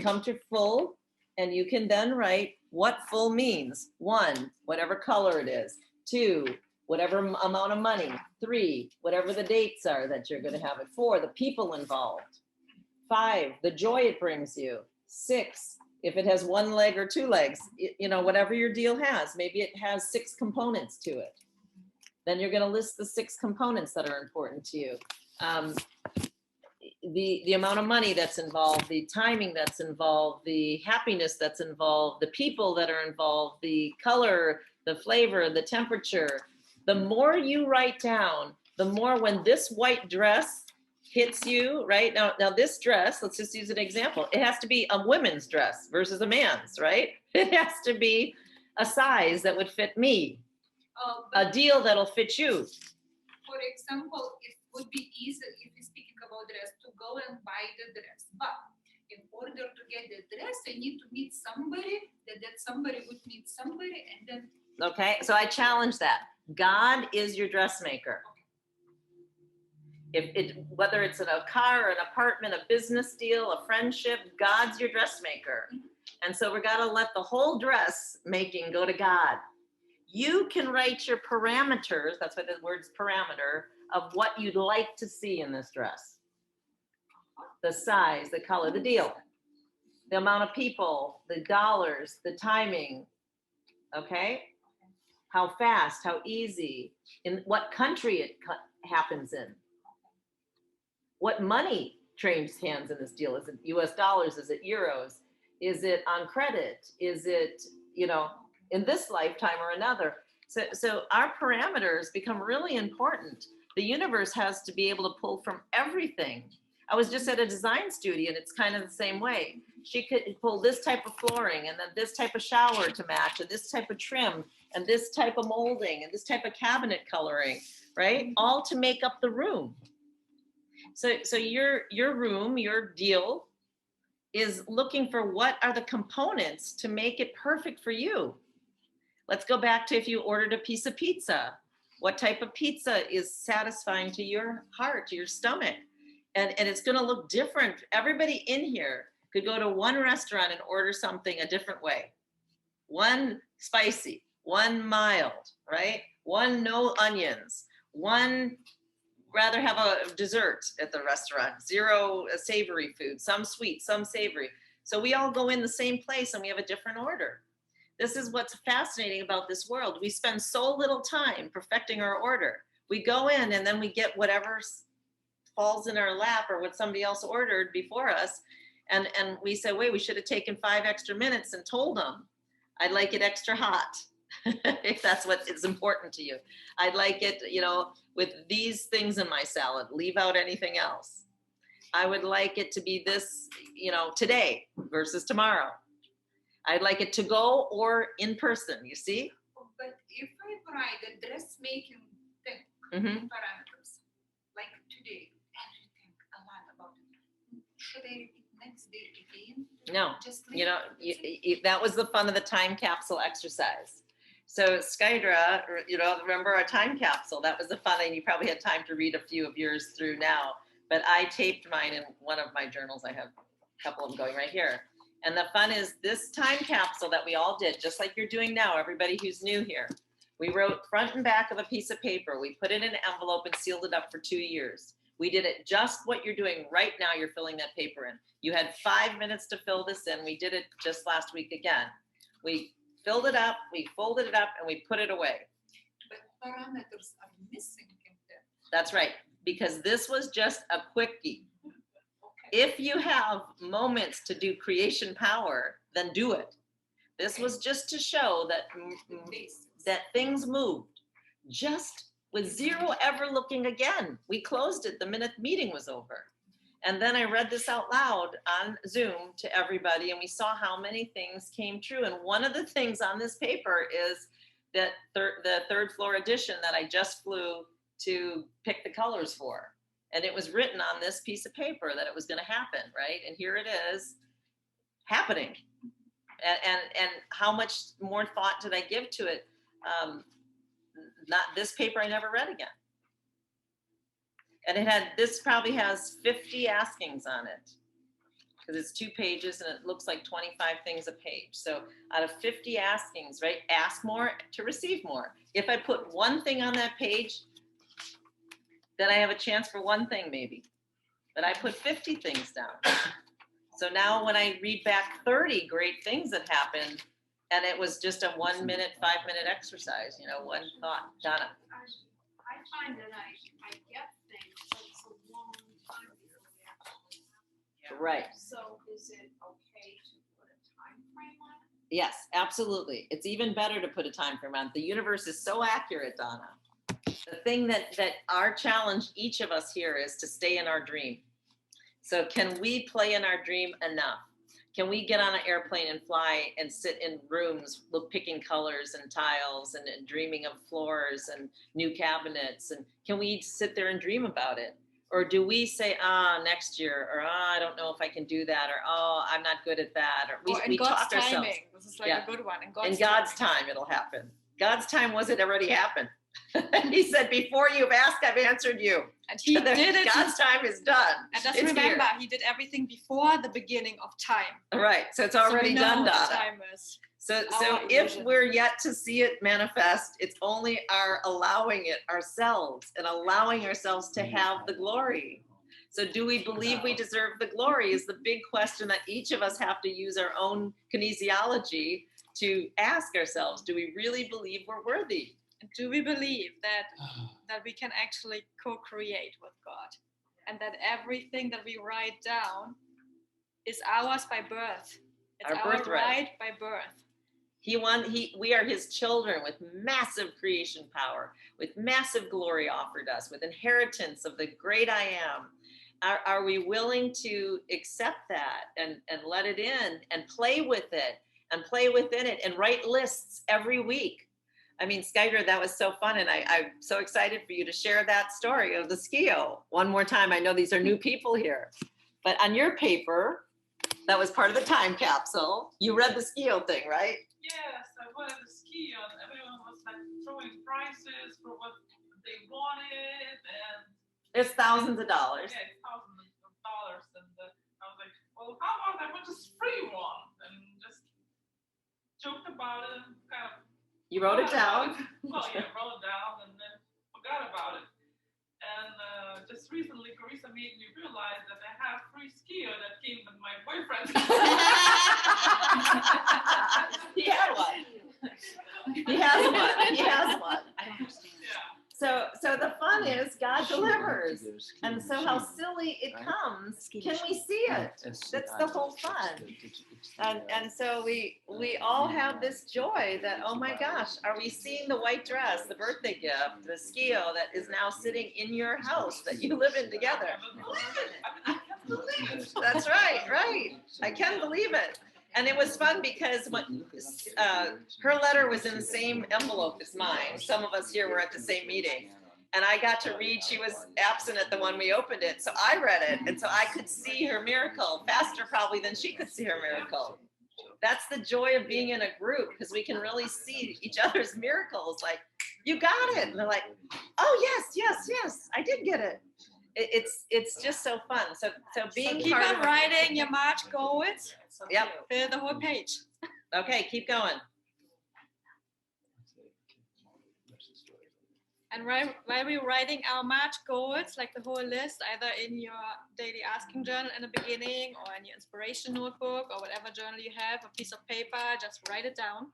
come to full, and you can then write what full means. 1, whatever color it is. 2, whatever amount of money. 3, whatever the dates are that you're going to have it. 4, the people involved. 5, the joy it brings you. 6, if it has 1 leg or 2 legs, whatever your deal has, maybe it has 6 components to it. Then you're going to list the 6 components that are important to you. The amount of money that's involved, the timing that's involved, the happiness that's involved, the people that are involved, the color, the flavor, the temperature. The more you write down, the more when this white dress hits you, right? Now this dress, let's just use an example. It has to be a women's dress versus a man's, right? It has to be a size that would fit me. A deal that'll fit you. For example, it would be easy if we're speaking about dress to go and buy the dress. But in order to get the dress, I need to meet somebody, that somebody would meet somebody, and then. Okay, so I challenge that. God is your dressmaker. Whether it's in a car, an apartment, a business deal, a friendship, God's your dressmaker. And so we got to let the whole dress making go to God. You can write your parameters, that's why the word's parameter, of what you'd like to see in this dress. The size, the color, the deal, the amount of people, the dollars, the timing, okay? How fast, how easy, in what country it happens in. What money changes hands in this deal? Is it US dollars? Is it euros? Is it on credit? Is it, in this lifetime or another? So our parameters become really important. The universe has to be able to pull from everything. I was just at a design studio and it's kind of the same way. She could pull this type of flooring and then this type of shower to match and this type of trim and this type of molding and this type of cabinet coloring, right? All to make up the room. So your room, your deal is looking for what are the components to make it perfect for you. Let's go back to if you ordered a piece of pizza. What type of pizza is satisfying to your heart, to your stomach? And it's going to look different. Everybody in here could go to one restaurant and order something a different way. One spicy, one mild, right? One no onions, one rather have a dessert at the restaurant, 0 savory food, some sweet, some savory. So we all go in the same place and we have a different order. This is what's fascinating about this world. We spend so little time perfecting our order. We go in and then we get whatever falls in our lap or what somebody else ordered before us. And we say, wait, we should have taken 5 extra minutes and told them, I'd like it extra hot, if that's what is important to you. I'd like it, with these things in my salad, leave out anything else. I would like it to be this, today versus tomorrow. I'd like it to go or in person, you see? But if I write a dressmaking thing, parameters, like today, and you think a lot about it, should I repeat next day again? No, Just that was the fun of the time capsule exercise. So Skydra, remember our time capsule, that was the fun, and you probably had time to read a few of yours through now, but I taped mine in one of my journals. I have a couple of them going right here. And the fun is this time capsule that we all did, just like you're doing now, everybody who's new here. We wrote front and back of a piece of paper. We put it in an envelope and sealed it up for 2 years. We did it just what you're doing right now. You're filling that paper in. You had 5 minutes to fill this in. We did it just last week again. We filled it up, we folded it up, and we put it away. But parameters are missing in there. That's right, because this was just a quickie. If you have moments to do creation power, then do it. This was just to show that things moved, just with zero ever looking again. We closed it the minute the meeting was over. And then I read this out loud on Zoom to everybody, and we saw how many things came true. And one of the things on this paper is that the third floor edition that I just flew to pick the colors for. And it was written on this piece of paper that it was going to happen, right? And here it is happening. And how much more thought did I give to it? Not this paper I never read again. And this probably has 50 askings on it because it's 2 pages and it looks like 25 things a page. So out of 50 askings, right? Ask more to receive more. If I put one thing on that page, then I have a chance for one thing maybe, but I put 50 things down. So now when I read back 30 great things that happened, and it was just a 1 minute, 5 minute exercise, one thought. Donna. I find that I get things, but it's a long time before they actually happen. Right. So is it okay to put a time frame on it? Yes, absolutely. It's even better to put a time frame on it. The universe is so accurate, Donna. The thing that our challenge, each of us here, is to stay in our dream. So can we play in our dream enough? Can we get on an airplane and fly and sit in rooms, picking colors and tiles and dreaming of floors and new cabinets? And can we sit there and dream about it? Or do we say, next year, or I don't know if I can do that, or I'm not good at that, or we talk ourselves. Timing. This is like a good one. In God's time, it'll happen. God's time was it already happened. He said, before you've asked, I've answered you. And he did it. God's time is done. And just remember, he did everything before the beginning of time. Right. So it's already done, Donna. Time is so if we're yet to see it manifest, it's only our allowing it ourselves and allowing ourselves to have the glory. So do we believe we deserve the glory is the big question that each of us have to use our own kinesiology to ask ourselves. Do we really believe we're worthy? Do we believe that we can actually co-create with God, and that everything that we write down is ours by birth? It's our birthright by birth. We are his children with massive creation power, with massive glory offered us, with inheritance of the great I am. Are we willing to accept that and let it in and play with it and play within it and write lists every week? I mean, Skyder, that was so fun. And I'm so excited for you to share that story of the skio. One more time, I know these are new people here. But on your paper, that was part of the time capsule, you read the skio thing, right? Yes, I read the skio and everyone was like throwing prices for what they wanted and There's thousands of dollars. yeah, thousands of dollars. And I was like, well, how about I want just free one? And just joked about it and kind of. You wrote it down. Well, yeah, wrote it down and then forgot about it. And just recently, Carisa made me realize that I have free skio that came with my boyfriend. He had one. He has one. He has one. Yeah. So the fun is God delivers. And so how silly it comes, can we see it? That's the whole fun. And so we all have this joy that, oh my gosh, are we seeing the white dress, the birthday gift, the skio that is now sitting in your house that you live in together? I can't believe it. That's right, right. I can believe it. And it was fun because when, her letter was in the same envelope as mine. Some of us here were at the same meeting. And I got to read, she was absent at the one we opened it. So I read it. And so I could see her miracle faster probably than she could see her miracle. That's the joy of being in a group because we can really see each other's miracles. Like, you got it. And they're like, oh, yes, I did get it. It's just so fun. So being Keep part on of writing your March goals. Yep. Fill the whole page. Okay, keep going. And while we're writing our March goals, like the whole list, either in your daily asking journal in the beginning or in your inspiration notebook or whatever journal you have, a piece of paper, just write it down.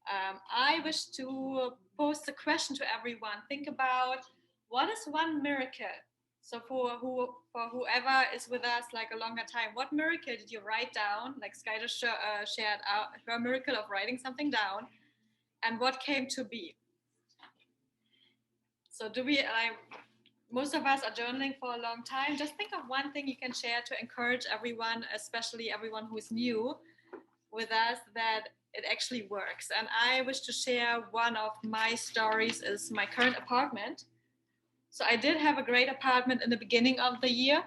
I wish to pose the question to everyone. Think about what is one miracle? So for whoever is with us like a longer time, what miracle did you write down? Like Skyder shared out her miracle of writing something down, and what came to be. So most of us are journaling for a long time. Just think of one thing you can share to encourage everyone, especially everyone who is new with us, that it actually works. And I wish to share one of my stories is my current apartment. So I did have a great apartment in the beginning of the year.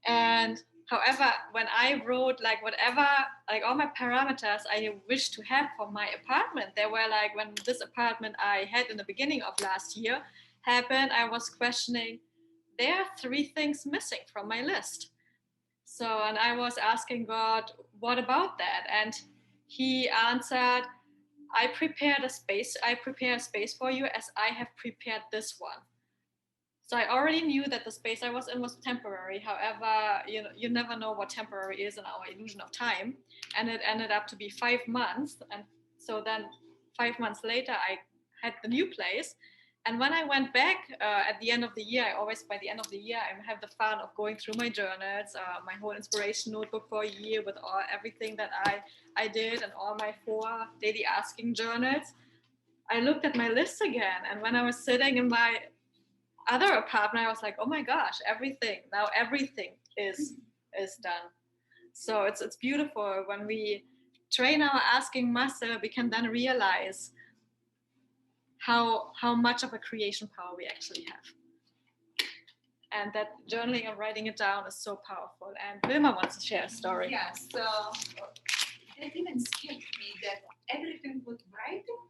And however, when I wrote like whatever, like all my parameters I wish to have for my apartment, they were like when this apartment I had in the beginning of last year happened, I was questioning, there are 3 things missing from my list. So, and I was asking God, what about that? And he answered, I prepare a space for you as I have prepared this one. So I already knew that the space I was in was temporary. However, you never know what temporary is in our illusion of time. And it ended up to be 5 months. And so then 5 months later, I had the new place. And when I went back at the end of the year, by the end of the year, I have the fun of going through my journals, my whole inspiration notebook for a year with everything that I did and all my 4 daily asking journals. I looked at my list again. And when I was sitting in my other apartment, I was like, oh my gosh, everything is done. So it's beautiful when we train our asking muscle, we can then realize how much of a creation power we actually have. And that journaling and writing it down is so powerful. And Vilma wants to share a story. Yeah, so that even scared me that everything with writing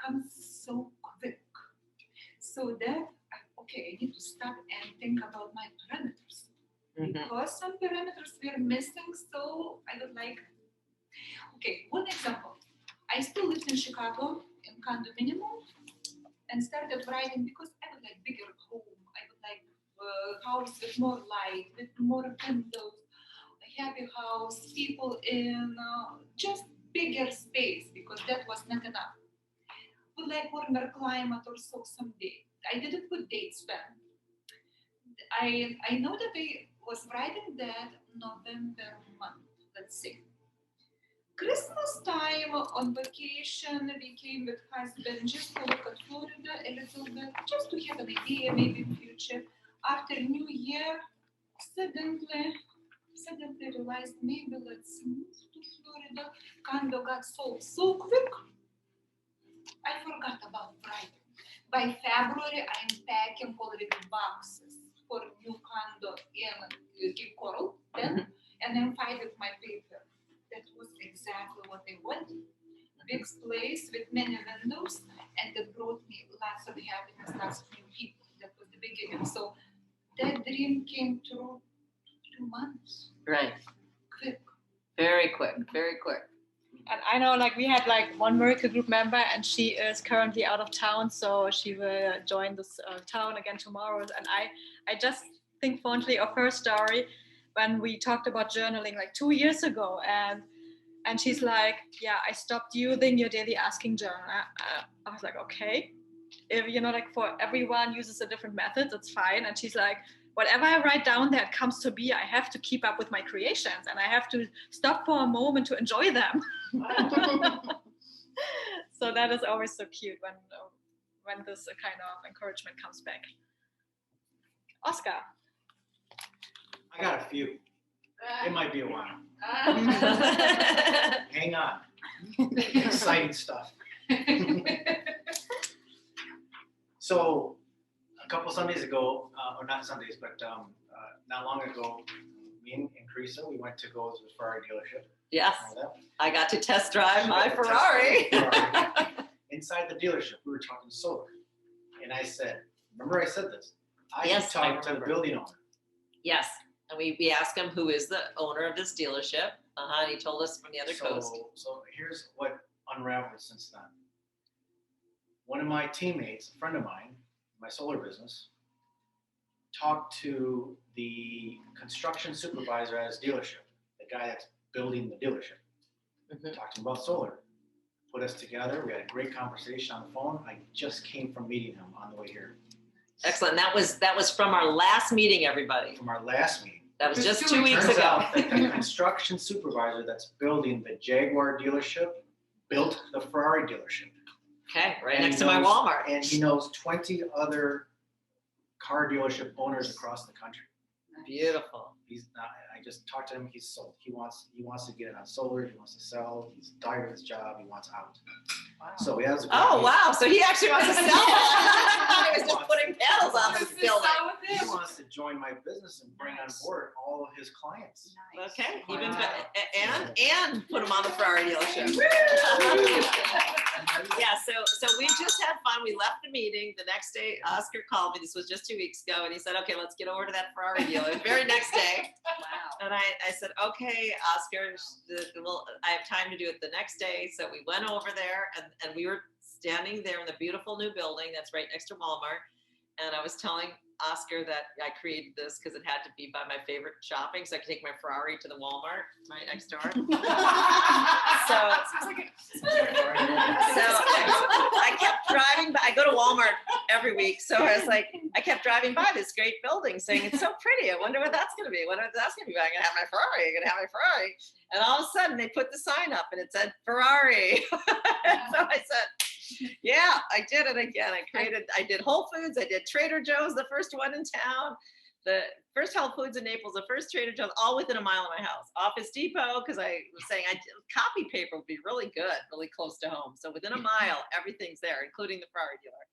comes so quick. So that, okay, I need to stop and think about my parameters. Mm-hmm. Because some parameters were missing, so I would like, okay, one example. I still lived in Chicago in condominium and started writing because I would like bigger home. I would like a house with more light, with more windows, a happy house, people in just bigger space because that was not enough. Would like warmer climate or so someday. I didn't put dates then. I know that I was writing that November month, let's see. Christmas time on vacation, we came with husband just to look at Florida a little bit, just to have an idea maybe in future. After New Year, suddenly realized maybe let's move to Florida. Condo got sold so quick. I forgot about Friday. By February, I'm packing already boxes for new condo in Cape Coral then, and I'm fighting my paper. That was exactly what I wanted. Big place with many windows, and it brought me lots of happiness, lots of new people. That was the beginning. So that dream came true 2 months. Right. Quick. Very quick. Very quick. And I know, like, we had like one miracle group member, and she is currently out of town, so she will join this town again tomorrow. And I just think fondly of her story when we talked about journaling like 2 years ago, and she's like, yeah, I stopped using your daily asking journal. I was like, okay, if like for everyone uses a different method, that's fine. And she's like, whatever I write down there, it comes to be. I have to keep up with my creations, and I have to stop for a moment to enjoy them. So that is always so cute when this kind of encouragement comes back. Oscar. I got a few. It might be a while. Hang on. Exciting stuff. So a couple Sundays ago, or not Sundays, but not long ago, me and Carisa, we went to go to the Ferrari dealership. Yes, I got to test drive my Ferrari. Inside the dealership, we were talking solar. And I said, remember I said this? I talked to the building owner. Yes, and we asked him who is the owner of this dealership. And he told us from the other coast. So here's what unraveled since then. One of my teammates, a friend of mine, my solar business, talked to the construction supervisor at his dealership, the guy that's building the dealership. Talked to him about solar. Put us together. We had a great conversation on the phone. I just came from meeting him on the way here. Excellent. That was from our last meeting, everybody. From our last meeting. That was just 2 weeks Turns ago. out that the construction supervisor that's building the Jaguar dealership built the Ferrari dealership. Okay, right next to my Walmart. And he knows 20 other car dealership owners across the country. Beautiful. He's not, I just talked to him. He's sold. He wants to get it on solar. He wants to sell. He's tired of his job. He wants out. Wow. So he has. Wow! So he actually wants to sell. I thought he was just putting panels on this building. He wants to join my business and bring on board all of his clients. Okay, even and put them on the Ferrari dealership. Yeah. So we just had fun. We left the meeting. The next day, Oscar called me. This was just 2 weeks ago, and he said, "Okay, let's get over to that Ferrari dealer." The very next day. Wow. And I said, "Okay, Oscar, I have time to do it the next day." So we went over there, and we were standing there in the beautiful new building that's right next to Walmart. And I was telling Oscar that I created this because it had to be by my favorite shopping, so I could take my Ferrari to the Walmart right next door. So I kept driving by. I go to Walmart every week, so I was like, I kept driving by this great building, saying it's so pretty. I wonder what that's going to be. I'm going to have my Ferrari. I'm going to have my Ferrari. And all of a sudden, they put the sign up, and it said Ferrari. So I said, yeah, I did it again. I did Whole Foods. I did Trader Joe's, the first one in town. The first Whole Foods in Naples, the first Trader Joe's, all within a mile of my house. Office Depot, because I was saying copy paper would be really good, really close to home. So within a mile, everything's there, including the Ferrari dealer.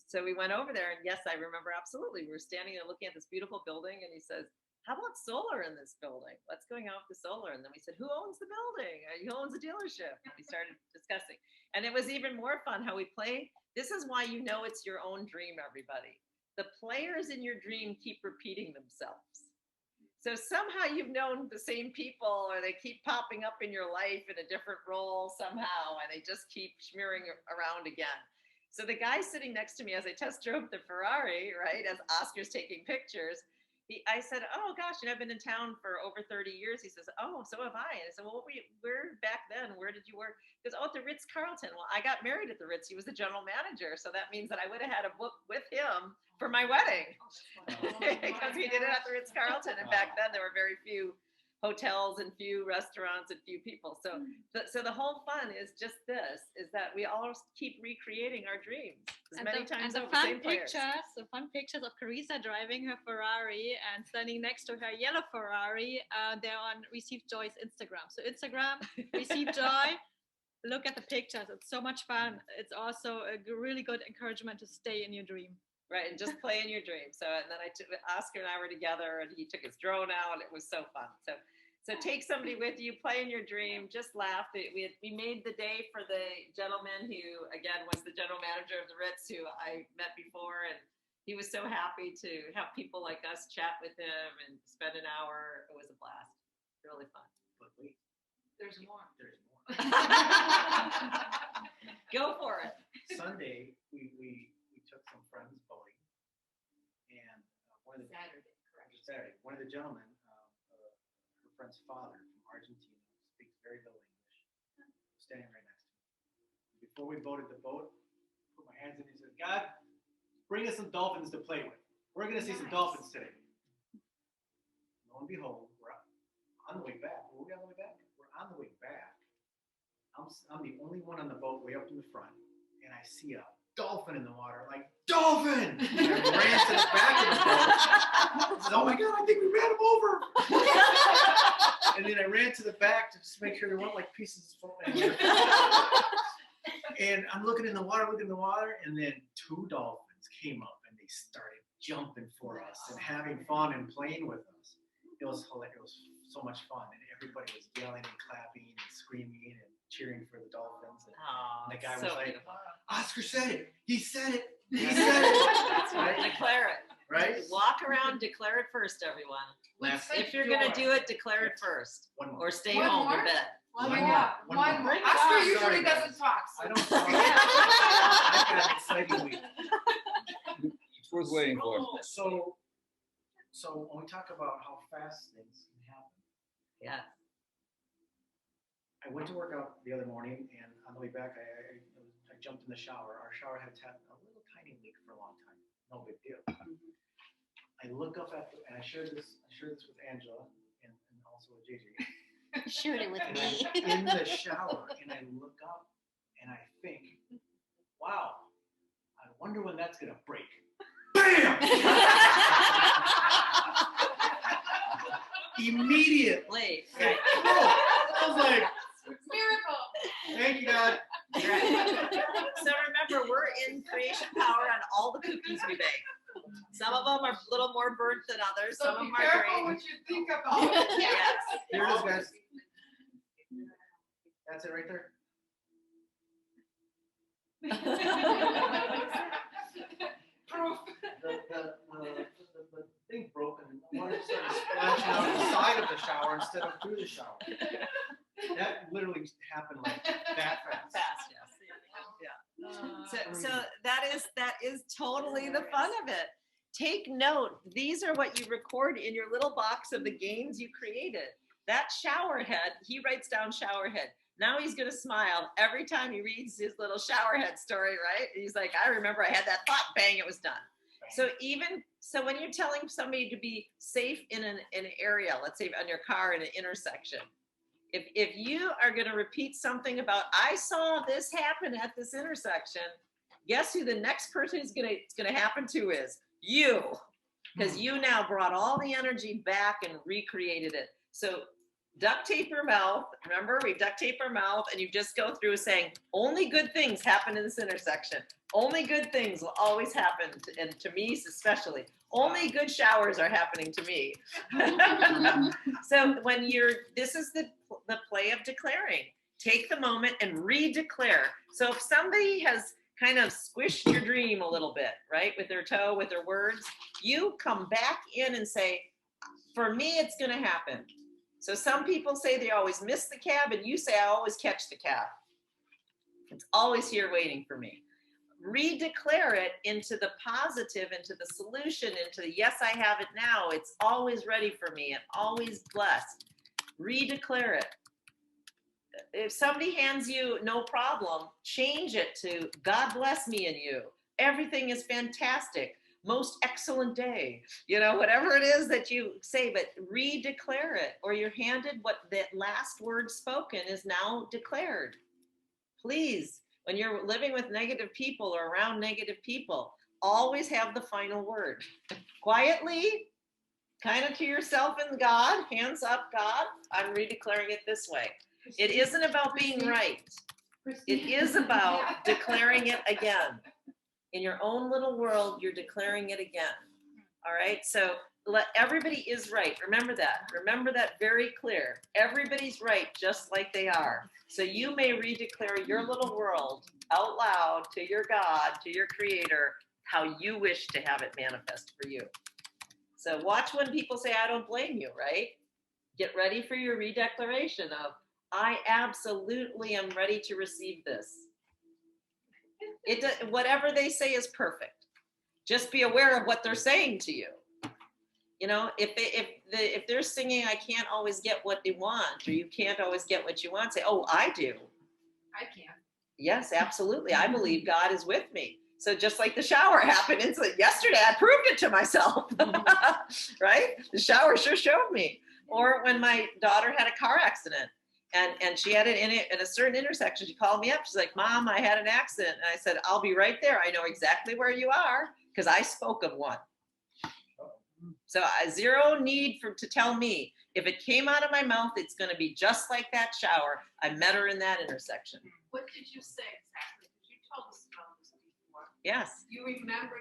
So we went over there, and yes, I remember absolutely. We were standing there looking at this beautiful building, and he says, "How about solar in this building? What's going on with the solar?" And then we said, "Who owns the building? Who owns the dealership?" And we started discussing. And it was even more fun how we play. This is why you know it's your own dream, everybody. The players in your dream keep repeating themselves. So somehow you've known the same people, or they keep popping up in your life in a different role somehow, and they just keep smearing around again. So the guy sitting next to me as I test drove the Ferrari, right, as Oscar's taking pictures, I said, "Oh gosh, I've been in town for over 30 years." He says, "Oh, so have I." And I said, "Well, where back then? Where did you work?" He goes, "Oh, at the Ritz-Carlton." Well, I got married at the Ritz. He was the general manager, so that means that I would have had a book with him for my wedding because he did it at the Ritz-Carlton. And back then there were very few hotels and few restaurants and few people. So the whole fun is just this: is that we all keep recreating our dreams. As many times the over the fun same players. pictures of Carisa driving her Ferrari and standing next to her yellow Ferrari. They're on Receive Joy's Instagram. So Instagram, Receive Joy. Look at the pictures. It's so much fun. It's also a really good encouragement to stay in your dream. Right, and just play in your dream. So, and then Oscar and I were together, and he took his drone out. It was so fun. So take somebody with you, play in your dream, just laugh. We made the day for the gentleman who, again, was the general manager of the Ritz, who I met before, and he was so happy to have people like us chat with him and spend an hour. It was a blast, really fun. But wait, There's more. there's more. Go for it. Sunday, we took some friends boating, and one of the Saturday, one of the gentlemen, her friend's father from Argentina, speaks very little English, standing right next to me. Before we boated the boat, put my hands in, he said, "God, bring us some dolphins to play with. We're going to see some dolphins today." Lo and behold, we're on the way back. Were we on the way back? We're on the way back. I'm the only one on the boat way up in the front, and I see a dolphin in the water, like, "Dolphin!" And I ran to the back of the boat. I said, "Oh my God, I think we ran him over." And then I ran to the back to just make sure there weren't like pieces of foam. And I'm looking in the water, and then two dolphins came up and they started jumping for us and having fun and playing with us. It was hilarious. It was so much fun, and everybody was yelling and clapping and screaming and cheering for the dolphins. And the guy was like, beautiful. "Oscar said it. He said it. He said it." That's right. Declare it. Right? Walk around, declare it first, everyone. If you're going to do it, declare it first. One more. Or stay One home more? in bed. One One more. more. One more. Sorry, Oscar usually guys. doesn't talk. I don't talk. I've got an exciting week. It's worth waiting for. So when we talk about how fast things can happen, Yeah. I went to work out the other morning, and on the way back, I jumped in the shower. Our shower had a little tiny leak for a long time. No big deal. I look up and I shared this with Angela and also with JJ. Shared it with And me. I'm in the shower, and I look up and I think, "Wow, I wonder when that's gonna break." Bam! Immediately. Right. I was like, Miracle. "Thank you, God." So remember, we're in creation power on all the cookies we bake. Some of them are a little more burnt than others. So Some of be them are careful great. what you think about it. Yes. Here it is, guys. That's it right there. Proof. The thing broke, and the water started splashing out the side of the shower instead of through the shower. That literally happened like that fast. Fast, yes. Yeah. So that is totally the fun of it. Take note. These are what you record in your little box of the games you created. That showerhead, he writes down showerhead. Now he's going to smile every time he reads his little showerhead story, right? He's like, "I remember I had that thought, bang, it was done." So when you're telling somebody to be safe in an area, let's say on your car in an intersection, if you are going to repeat something about, "I saw this happen at this intersection," guess who the next person is going to happen to is you, because you now brought all the energy back and recreated it. So duct tape your mouth. Remember, we duct tape our mouth, and you just go through saying, "Only good things happen in this intersection. Only good things will always happen, and to me especially. Only good showers are happening to me." So this is the play of declaring. Take the moment and redeclare. So if somebody has kind of squished your dream a little bit, right, with their toe, with their words, you come back in and say, "For me, it's going to happen." So some people say they always miss the cab, and you say, "I always catch the cab. It's always here waiting for me." Redeclare it into the positive, into the solution, into the "yes, I have it now. It's always ready for me. I'm always blessed." Redeclare it. If somebody hands you "no problem," change it to "God bless me and you. Everything is fantastic. Most excellent day." Whatever it is that you say, but redeclare it, or you're handed what that last word spoken is now declared. Please When you're living with negative people or around negative people, always have the final word. Quietly, kind of to yourself and God, hands up, God, I'm redeclaring it this way. It isn't about being right. It is about declaring it again. In your own little world, you're declaring it again. All right, so everybody is right. Remember that. Remember that very clear. Everybody's right, just like they are. So you may redeclare your little world out loud to your God, to your creator, how you wish to have it manifest for you. So watch when people say, I don't blame you, right? Get ready for your redeclaration of, I absolutely am ready to receive this. Whatever they say is perfect. Just be aware of what they're saying to you. You know, if they're singing, I can't always get what they want, or you can't always get what you want, say, oh, I do. I can. Yes, absolutely. I believe God is with me. So just like the shower happened, it's like yesterday, I proved it to myself, right? The shower sure showed me. Or when my daughter had a car accident and she had it in a certain intersection, she called me up. She's like, Mom, I had an accident. And I said, I'll be right there. I know exactly where you are because I spoke of one. So zero need to tell me. If it came out of my mouth, it's going to be just like that shower. I met her in that intersection. What did you say exactly? You told us about this before. Yes. You remember?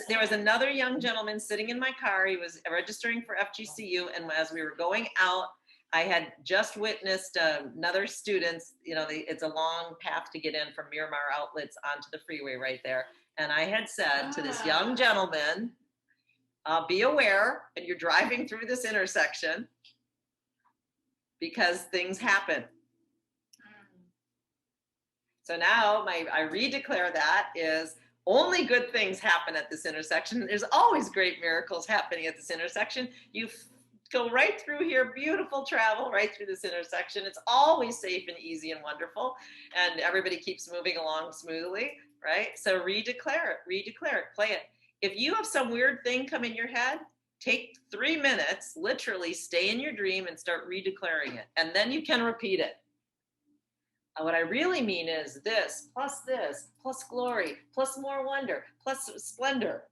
There was another young gentleman sitting in my car. He was registering for FGCU. And as we were going out, I had just witnessed another student, you know, it's a long path to get in from Miramar outlets onto the freeway right there. And I had said to this young gentleman, be aware when you're driving through this intersection because things happen. So now I redeclare that is only good things happen at this intersection. There's always great miracles happening at this intersection. You go right through here, beautiful travel right through this intersection. It's always safe and easy and wonderful. And everybody keeps moving along smoothly, right? So redeclare it, play it. If you have some weird thing come in your head, take 3 minutes, literally stay in your dream and start redeclaring it. And then you can repeat it. What I really mean is this, plus glory, plus more wonder, plus splendor,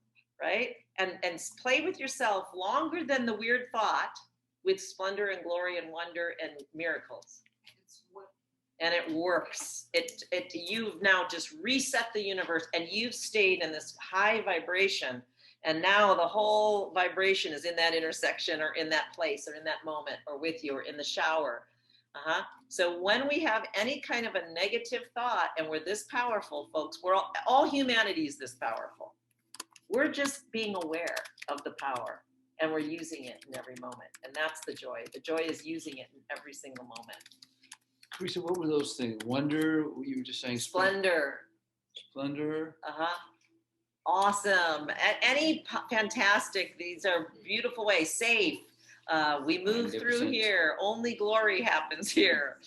right? And play with yourself longer than the weird thought with splendor and glory and wonder and miracles. And it works. You've now just reset the universe and you've stayed in this high vibration. And now the whole vibration is in that intersection or in that place or in that moment or with you or in the shower. So when we have any kind of a negative thought and we're this powerful, folks, we're all humanity is this powerful. We're just being aware of the power and we're using it in every moment. And that's the joy. The joy is using it in every single moment. Carisa, what were those things? Wonder, you were just saying? Splendor. Splendor. Awesome. Fantastic. These are beautiful ways. Safe. We move through here. Only glory happens here.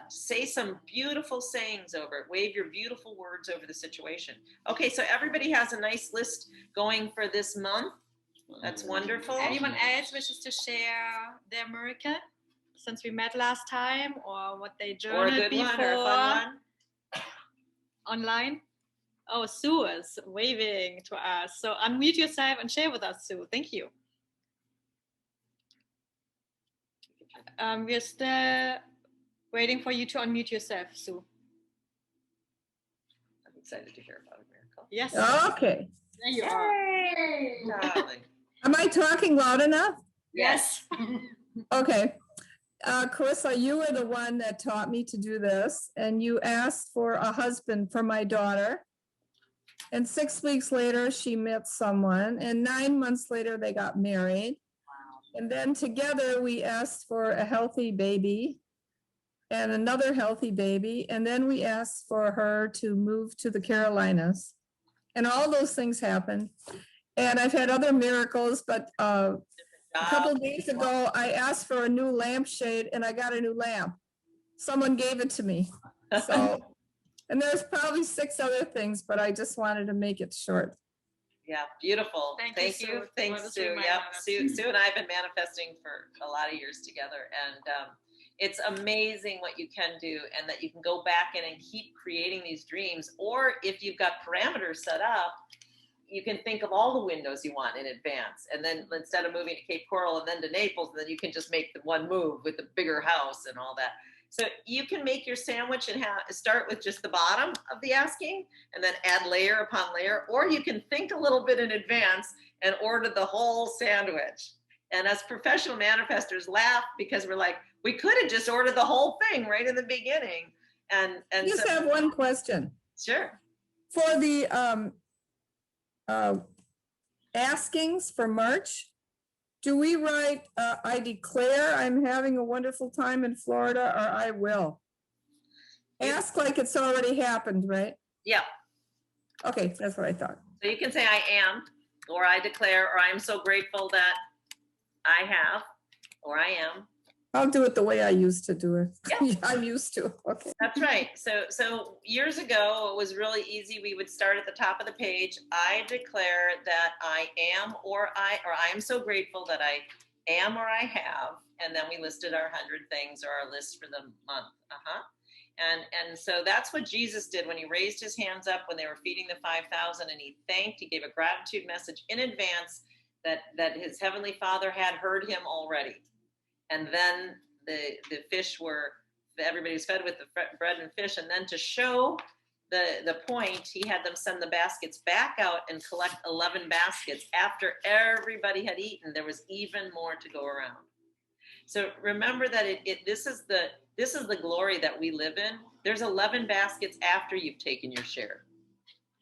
Say some beautiful sayings over it. Wave your beautiful words over the situation. Okay, so everybody has a nice list going for this month. That's wonderful. Anyone else wishes to share their miracle since we met last time, or what they journaled before? One, or a fun one. Online? Oh, Sue is waving to us. So unmute yourself and share with us, Sue. Thank you. We're still waiting for you to unmute yourself, Sue. I'm excited to hear about a miracle. Yes. Okay. There you are. Darling. Am I talking loud enough? Yes. Okay. Carissa, you were the one that taught me to do this, and you asked for a husband for my daughter. And 6 weeks later, she met someone, and 9 months later, they got married. Wow. And then together, we asked for a healthy baby and another healthy baby. And then we asked for her to move to the Carolinas. And all those things happened. And I've had other miracles, but a couple of days ago, I asked for a new lampshade and I got a new lamp. Someone gave it to me. So, and there's probably 6 other things, but I just wanted to make it short. Yeah, beautiful. Thank you. Sue. Thanks, Sue. Yep, Sue and I have been manifesting for a lot of years together. And It's amazing what you can do, and that you can go back in and keep creating these dreams. Or if you've got parameters set up, you can think of all the windows you want in advance. And then instead of moving to Cape Coral and then to Naples, then you can just make the one move with the bigger house and all that. So you can make your sandwich and start with just the bottom of the asking and then add layer upon layer, or you can think a little bit in advance and order the whole sandwich. And as professional manifestors laugh because we're like, we could have just ordered the whole thing right in the beginning. And just have one question. Sure. For the askings for March, do we write, I declare I'm having a wonderful time in Florida, or I will? Ask like it's already happened, right? Yeah. Okay, that's what I thought. So you can say I am, or I declare, or I'm so grateful that I have, or I am. I'll do it the way I used to do it. Yeah. I'm used to. Okay. That's right. So years ago, it was really easy. We would start at the top of the page. I declare that I am, or I am so grateful that I am, or I have. And then we listed our 100 things, or our list for the month. And so that's what Jesus did when he raised his hands up when they were feeding the 5,000, and he gave a gratitude message in advance that his heavenly Father had heard him already. And then the fish everybody was fed with the bread and fish. And then to show the point, he had them send the baskets back out and collect 11 baskets. After everybody had eaten, there was even more to go around. So remember that this is the glory that we live in. There's 11 baskets after you've taken your share,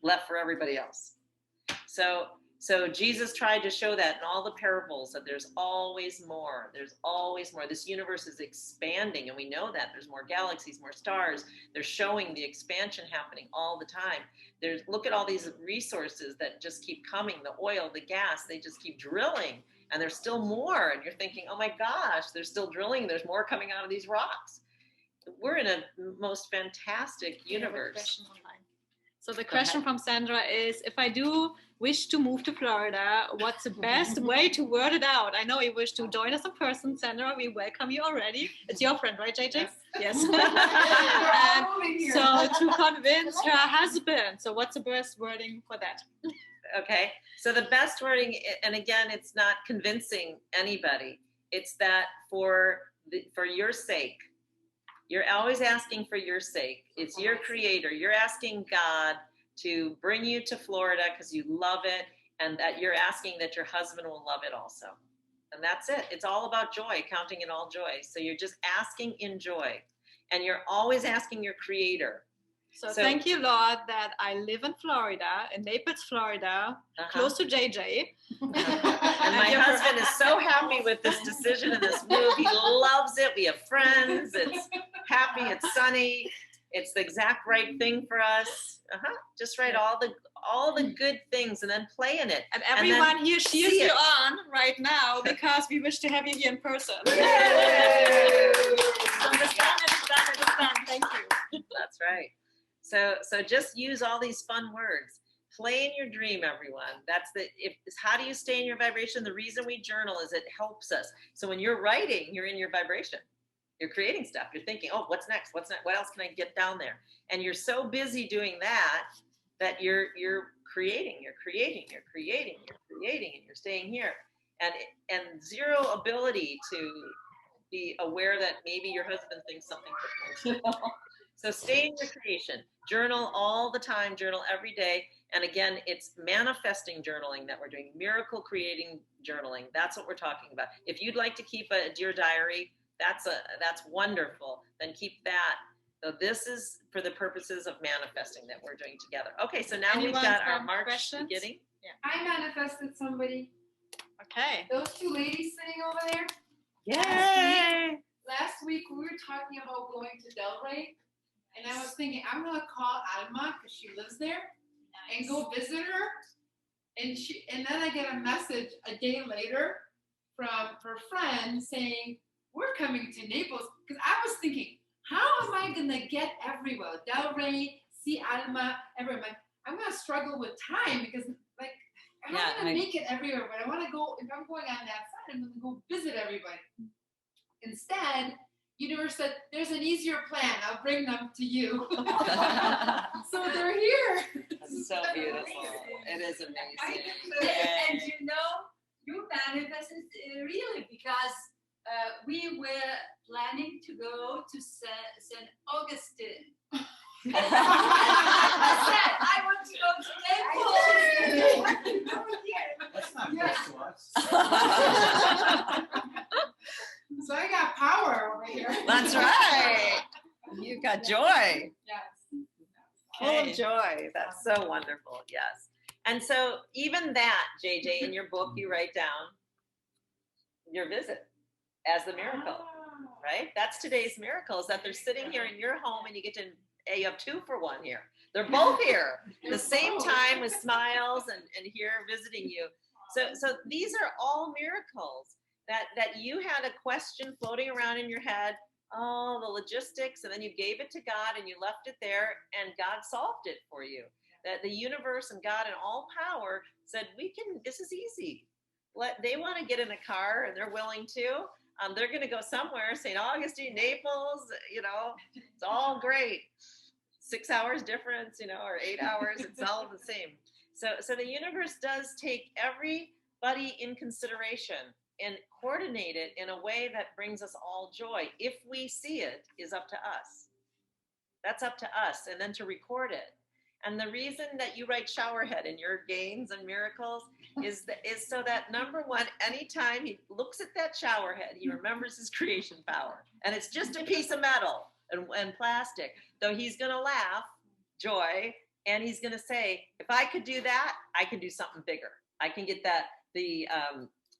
left for everybody else. So Jesus tried to show that in all the parables, that there's always more. There's always more. This universe is expanding, and we know that. There's more galaxies, more stars. They're showing the expansion happening all the time. Look at all these resources that just keep coming, the oil, the gas, they just keep drilling, and there's still more. And you're thinking, oh my gosh, they're still drilling. There's more coming out of these rocks. We're in a most fantastic universe. So the question from Sandra is, if I do wish to move to Florida, what's the best way to word it out? I know you wish to join us in person, Sandra. We welcome you already. It's your friend, right, JJ? Yes. And so to convince her husband. So what's the best wording for that? Okay. So the best wording, and again, it's not convincing anybody. It's that for your sake. You're always asking for your sake. It's your creator. You're asking God to bring you to Florida because you love it, and that you're asking that your husband will love it also. And that's it. It's all about joy, counting it all joy. So you're just asking in joy, and you're always asking your creator. So thank you, Lord, that I live in Florida, in Naples, Florida, close to JJ. And my husband is so happy with this decision and this move. He loves it. We have friends. It's happy. It's sunny. It's the exact right thing for us. Just write all the good things and then play in it. And everyone here cheers you on right now because we wish to have you here in person. Yay! So it's done. Thank you. That's right. So just use all these fun words. Play in your dream, everyone. How do you stay in your vibration? The reason we journal is it helps us. So when you're writing, you're in your vibration. You're creating stuff. You're thinking, oh, what's next? What's next? What else can I get down there? And you're so busy doing that you're creating, and you're staying here. And zero ability to be aware that maybe your husband thinks something different. So stay in your creation. Journal all the time. Journal every day. And again, it's manifesting journaling that we're doing. Miracle creating journaling. That's what we're talking about. If you'd like to keep a Dear Diary, that's wonderful. Then keep that. So this is for the purposes of manifesting that we're doing together. Okay, so now we've got our March beginning. Yeah. I manifested somebody. Okay. Those two ladies sitting over there. Yay! Last week we were talking about going to Delray, and I was thinking I'm gonna call Alma because she lives there and go visit her. And then I get a message a day later from her friend saying, we're coming to Naples, because I was thinking, how am I gonna get everywhere? Delray, see Alma, everywhere. I'm gonna struggle with time because I'm not gonna make it everywhere, but I wanna go, if I'm going on that side, I'm gonna go visit everybody. Instead, universe said, there's an easier plan. I'll bring them to you. So they're here. That's so beautiful. It is amazing. And you know, you manifested really because we were planning to go to St. Augustine. I said, I want to go to Naples. That's not close to us. So I got power over here. That's right. You got joy. Yes. Full of joy. That's so wonderful. Yes. And so even that, JJ, in your book, you write down your visit as the miracle, right? That's today's miracle, is that they're sitting here in your home and you get to, you have 2 for 1 here. They're both here the same time with smiles and here visiting you. So these are all miracles that you had a question floating around in your head, oh, the logistics, and then you gave it to God and you left it there and God solved it for you. That the universe and God and all power said, this is easy. They want to get in a car and they're willing to. They're going to go somewhere, St. Augustine, Naples, it's all great. 6 hours difference, or 8 hours, it's all the same. So the universe does take everybody in consideration and coordinate it in a way that brings us all joy. If we see it, is up to us. That's up to us, and then to record it. And the reason that you write showerhead in your gains and miracles is so that, number one, anytime he looks at that showerhead, he remembers his creation power. And it's just a piece of metal and plastic. Though he's going to laugh, joy, and he's going to say, if I could do that, I can do something bigger. I can get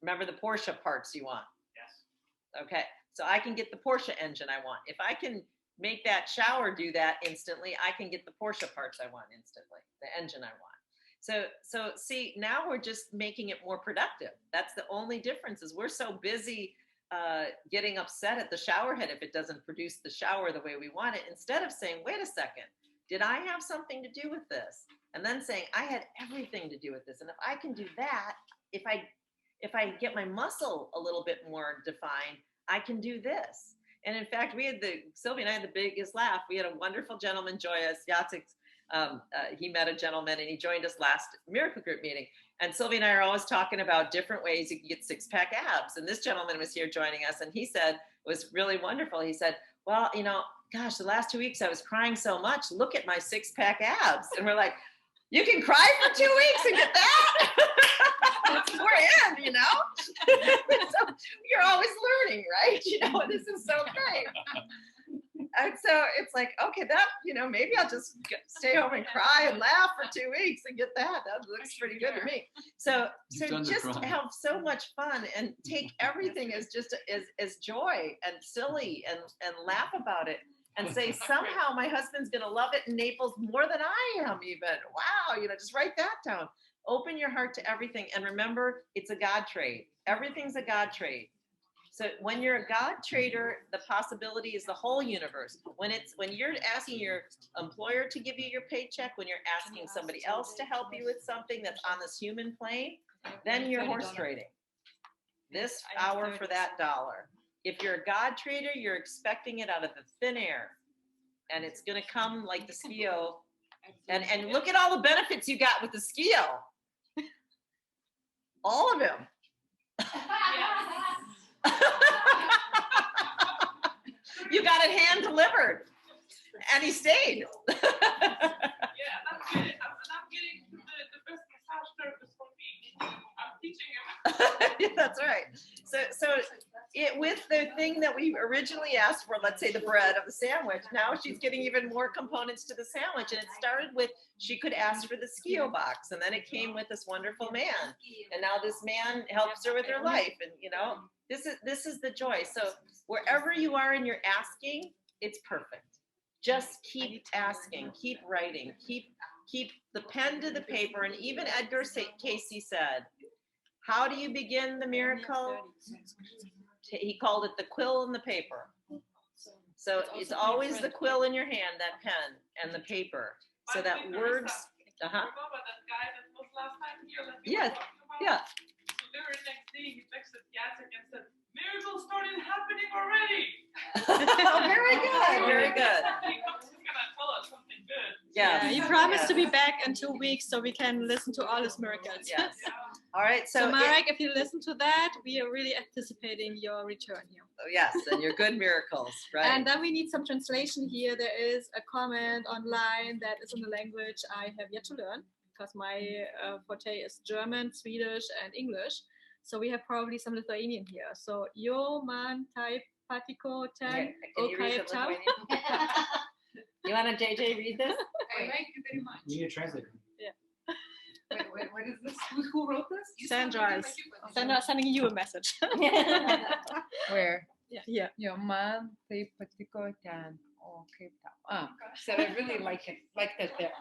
remember the Porsche parts you want? Yes. Okay. So I can get the Porsche engine I want. If I can make that shower do that instantly, I can get the Porsche parts I want instantly, the engine I want. So see, now we're just making it more productive. That's the only difference, is we're so busy getting upset at the shower head if it doesn't produce the shower the way we want it, instead of saying, wait a second, did I have something to do with this? And then saying, I had everything to do with this. And if I can do that, if I get my muscle a little bit more defined, I can do this. And in fact, Sylvie and I had the biggest laugh. We had a wonderful gentleman join us, Jacek. He met a gentleman and he joined us last Miracle Group meeting. And Sylvie and I are always talking about different ways you can get 6-pack abs. And this gentleman was here joining us, and he said, it was really wonderful. He said, well, gosh, the last 2 weeks I was crying so much. Look at my 6-pack abs. And we're like, you can cry for 2 weeks and get that? We're in, So you're always learning, right? This is so great. And so it's like, okay, that, maybe I'll just stay home and cry and laugh for 2 weeks and get that. That looks pretty good to me. So just have so much fun and take everything as just as joy and silly and laugh about it. And say, somehow my husband's going to love it in Naples more than I am even. Wow, just write that down. Open your heart to everything. And remember, it's a God trade. Everything's a God trade. So when you're a God trader, the possibility is the whole universe. When you're asking your employer to give you your paycheck, when you're asking somebody else to help you with something that's on this human plane, then you're horse trading. This hour for that dollar. If you're a God trader, you're expecting it out of the thin air, and it's going to come like the skio. And look at all the benefits you got with the skio. All of them. You got it hand delivered, and he stayed. I'm getting the best massage therapist for me. I'm teaching him. Yeah, that's right. So with the thing that we originally asked for, let's say the bread of the sandwich, now she's getting even more components to the sandwich. And it started with, she could ask for the skio box, and then it came with this wonderful man. And now this man helps her with her life. And this is the joy. So wherever you are in your asking, it's perfect. Just keep asking, keep writing, keep the pen to the paper. And even Edgar Casey said, how do you begin the miracle? He called it the quill and the paper. So it's always the quill in your hand, that pen and the paper. So that words. Remember that guy that was last time here? Yes. Yeah. So very next day, he texted Jacek and said, "Miracles started happening already." Very good. Very good. He's gonna tell us something good. Yes. You promised yes. to be back in 2 weeks so we can listen to all his miracles. Yes. All right. So, Marek, if you listen to that, we are really anticipating your return here. Yes, and your good miracles, right? And then we need some translation here. There is a comment online that is in a language I have yet to learn because my forte is German, Swedish, and English. So we have probably some Lithuanian here. So yo man type patiko ten. Okay, can you read the Lithuanian? You want to JJ read this? I like you very much. You need a translator. Wait, what is this? Who wrote this? You Sandra is sending you a message. Where? Yeah. Your mom play particular can. Okay. Said I really like it. Like that there.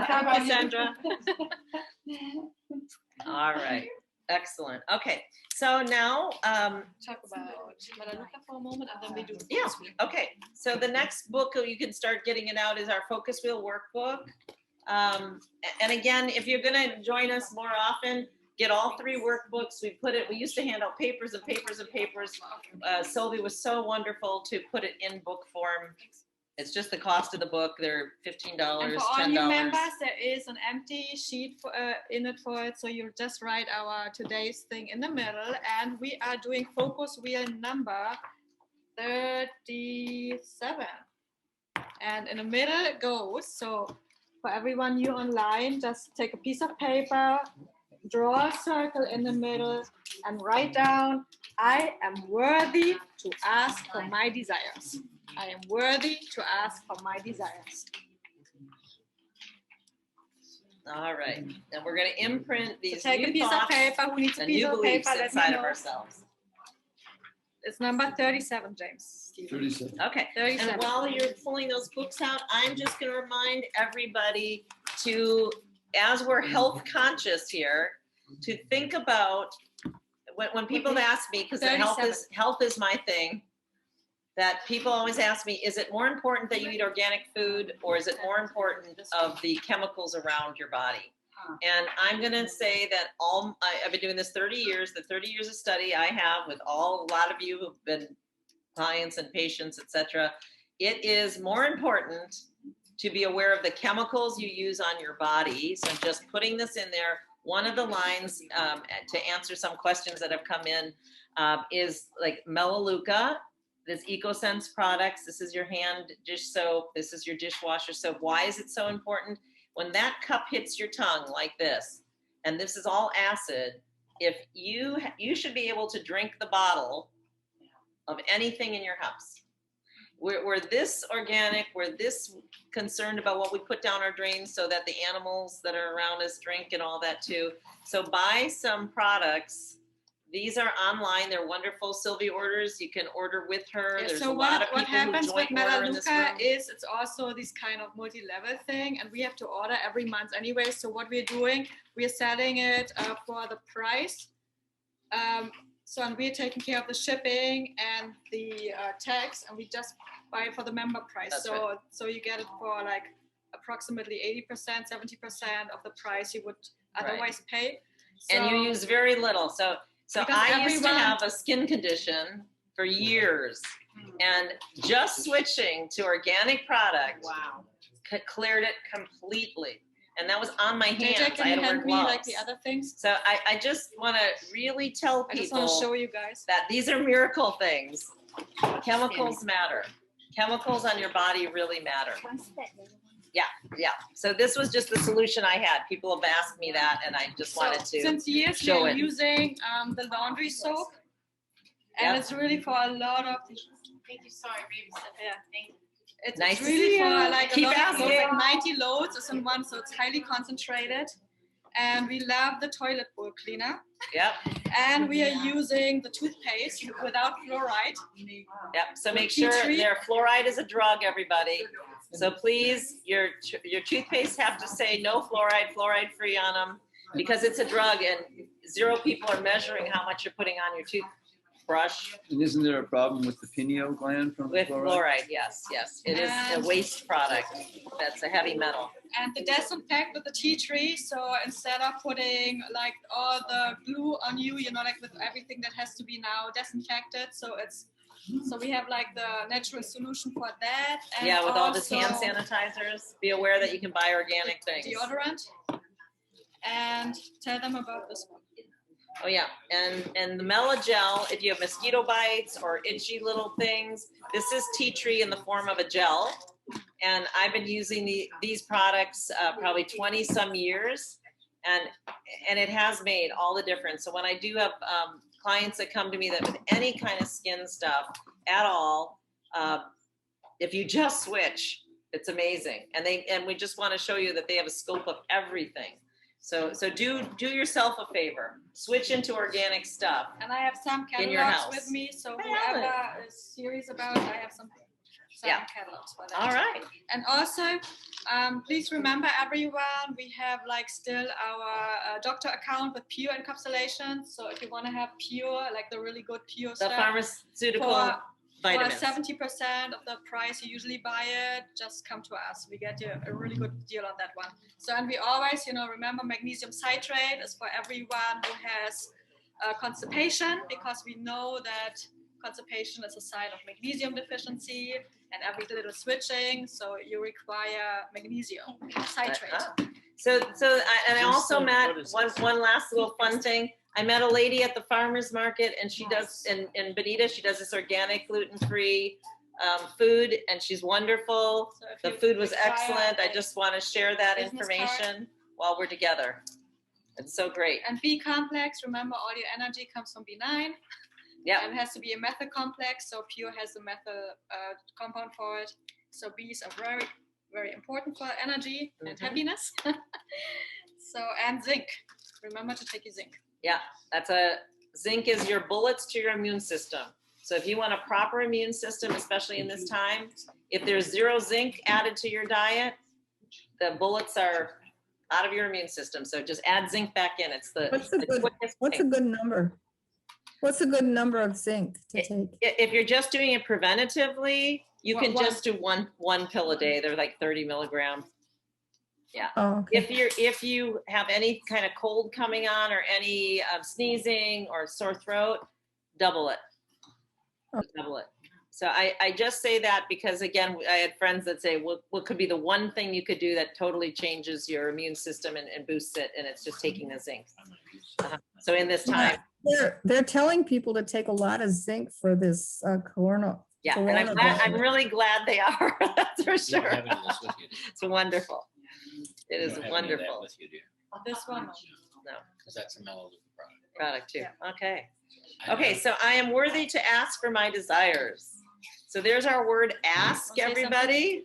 Thank you, Sandra. All right. Excellent. Okay. So now, Talk about Malaluka for a moment, and then we do. yeah. Okay. So the next book you can start getting it out is our Focus Wheel Workbook. And again, if you're going to join us more often, get all 3 workbooks. We used to hand out papers and papers and papers. Sylvie was so wonderful to put it in book form. It's just the cost of the book. They're $15, And for all $10. new members, there is an empty sheet in it for it. So you just write our today's thing in the middle. And we are doing focus wheel number 37. And in the middle it goes. So for everyone new online, just take a piece of paper, draw a circle in the middle, and write down, I am worthy to ask for my desires. I am worthy to ask for my desires. All right. And we're going to imprint these So take new a piece thoughts of paper. Who needs a and piece new of beliefs paper? Let me inside of know. ourselves. It's number 37, James. 37. Okay. 37. And while you're pulling those books out, I'm just going to remind everybody to, as we're health conscious here, to think about when people ask me, because health is my thing, that people always ask me, is it more important that you eat organic food or is it more important of the chemicals around your body? And I'm going to say that I've been doing this 30 years, the 30 years of study I have with a lot of you who've been clients and patients, etc. It is more important to be aware of the chemicals you use on your body. So just putting this in there, one of the lines to answer some questions that have come in is like Melaleuca, this EcoSense products. This is your hand dish soap. This is your dishwasher soap. Why is it so important? When that cup hits your tongue like this, and this is all acid, if you should be able to drink the bottle of anything in your house. We're this organic, we're this concerned about what we put down our drains so that the animals that are around us drink and all that too. So buy some products. These are online. They're wonderful. Sylvie orders. You can order with her. Yeah, There's so a lot of what people who happens with joint order in this room. Melaleuca is it's also this kind of multi-level thing, and we have to order every month anyway. So what we're doing, we're selling it for the price. So and we're taking care of the shipping and the tax, and we just buy it for the member price. That's So right. so you get it for like approximately 80%, 70% of the price you would otherwise pay. And you use very little. So Because I used to everyone- have a skin condition for years, and just switching to organic product cleared it completely. And that was on my hands. JJ, I can had you to wear hand me like gloves. the other things? So I just want to really tell I just want to people show you guys. that these are miracle things. Chemicals matter. Chemicals on your body really matter. Yeah. So this was just the solution I had. People have asked me that, and I just wanted to Since years show we're it. using the laundry soap, and Yep. it's really for a lot of. Thank you, sorry, babysitter. Yeah. Thank you. It's Nice to really see for you. like Keep a lot of asking. loads, like 90 loads is in one, so it's highly concentrated. And we love the toilet bowl cleaner. Yep. And we are using the toothpaste without fluoride. Yep. So make Tea sure tree. fluoride is a drug, everybody. So please, your toothpaste have to say no fluoride, fluoride free on them, because it's a drug, and 0 people are measuring how much you're putting on your brush. And isn't there a problem with the pineal gland from With fluoride? fluoride, yes, yes. It is a waste product. That's a heavy metal. And the disinfect with the tea tree. So instead of putting like all the glue on you, like with everything that has to be now disinfected. So we have like the natural solution for that. And Yeah, with all the also hand sanitizers. Be aware that you can buy organic things. Deodorant. And tell them about this one. Oh yeah, and the Mela Gel, if you have mosquito bites or itchy little things, this is tea tree in the form of a gel. And I've been using these products probably 20 some years, and it has made all the difference. So when I do have clients that come to me that with any kind of skin stuff at all, if you just switch, it's amazing. And we just want to show you that they have a scope of everything. So do yourself a favor. Switch into organic stuff. And I have some in your catalogs house with me. So whoever is serious about it, I have some catalogs for that. All right. And also, please remember everyone, we have like still our doctor account with pure encapsulation. So if you want to have pure, like the really good pure The stuff. pharmaceutical vitamins. For 70% of the price you usually buy it, just come to us. We get you a really good deal on that one. So, and we always, remember magnesium citrate is for everyone who has constipation, because we know that constipation is a sign of magnesium deficiency, and every little switching, so you require magnesium citrate. I also met one last little fun thing. I met a lady at the farmer's market, and she does in Bonita. She does this organic, gluten-free food, and she's wonderful. So the food was excellent. I just want to share that information while we're together. It's so great. And B complex. Remember, all your energy comes from B9. Yeah. And it has to be a methyl complex. So Pure has the methyl compound for it. So B's are very, very important for energy and happiness. And zinc. Remember to take your zinc. Yeah, zinc is your bullets to your immune system. So if you want a proper immune system, especially in this time, if there's 0 zinc added to your diet, the bullets are out of your immune system. So just add zinc back in. It's What's a good number? What's a good number of zinc to take? If you're just doing it preventatively, you can just do one pill a day. They're like 30 milligrams. Yeah. Oh, okay. If you have any kind of cold coming on or any sneezing or sore throat, double it. Double it. So I just say that because, again, I had friends that say, what could be the one thing you could do that totally changes your immune system and boosts it, and it's just taking the zinc. So in this time. They're telling people to take a lot of zinc for this corona. Yeah, and I'm really glad they are. That's for sure. It's wonderful. It is wonderful. With you, dear. This one? No. Because that's a Melaleuca product too. Yeah. Okay. Okay, so I am worthy to ask for my desires. So there's our word ask, everybody.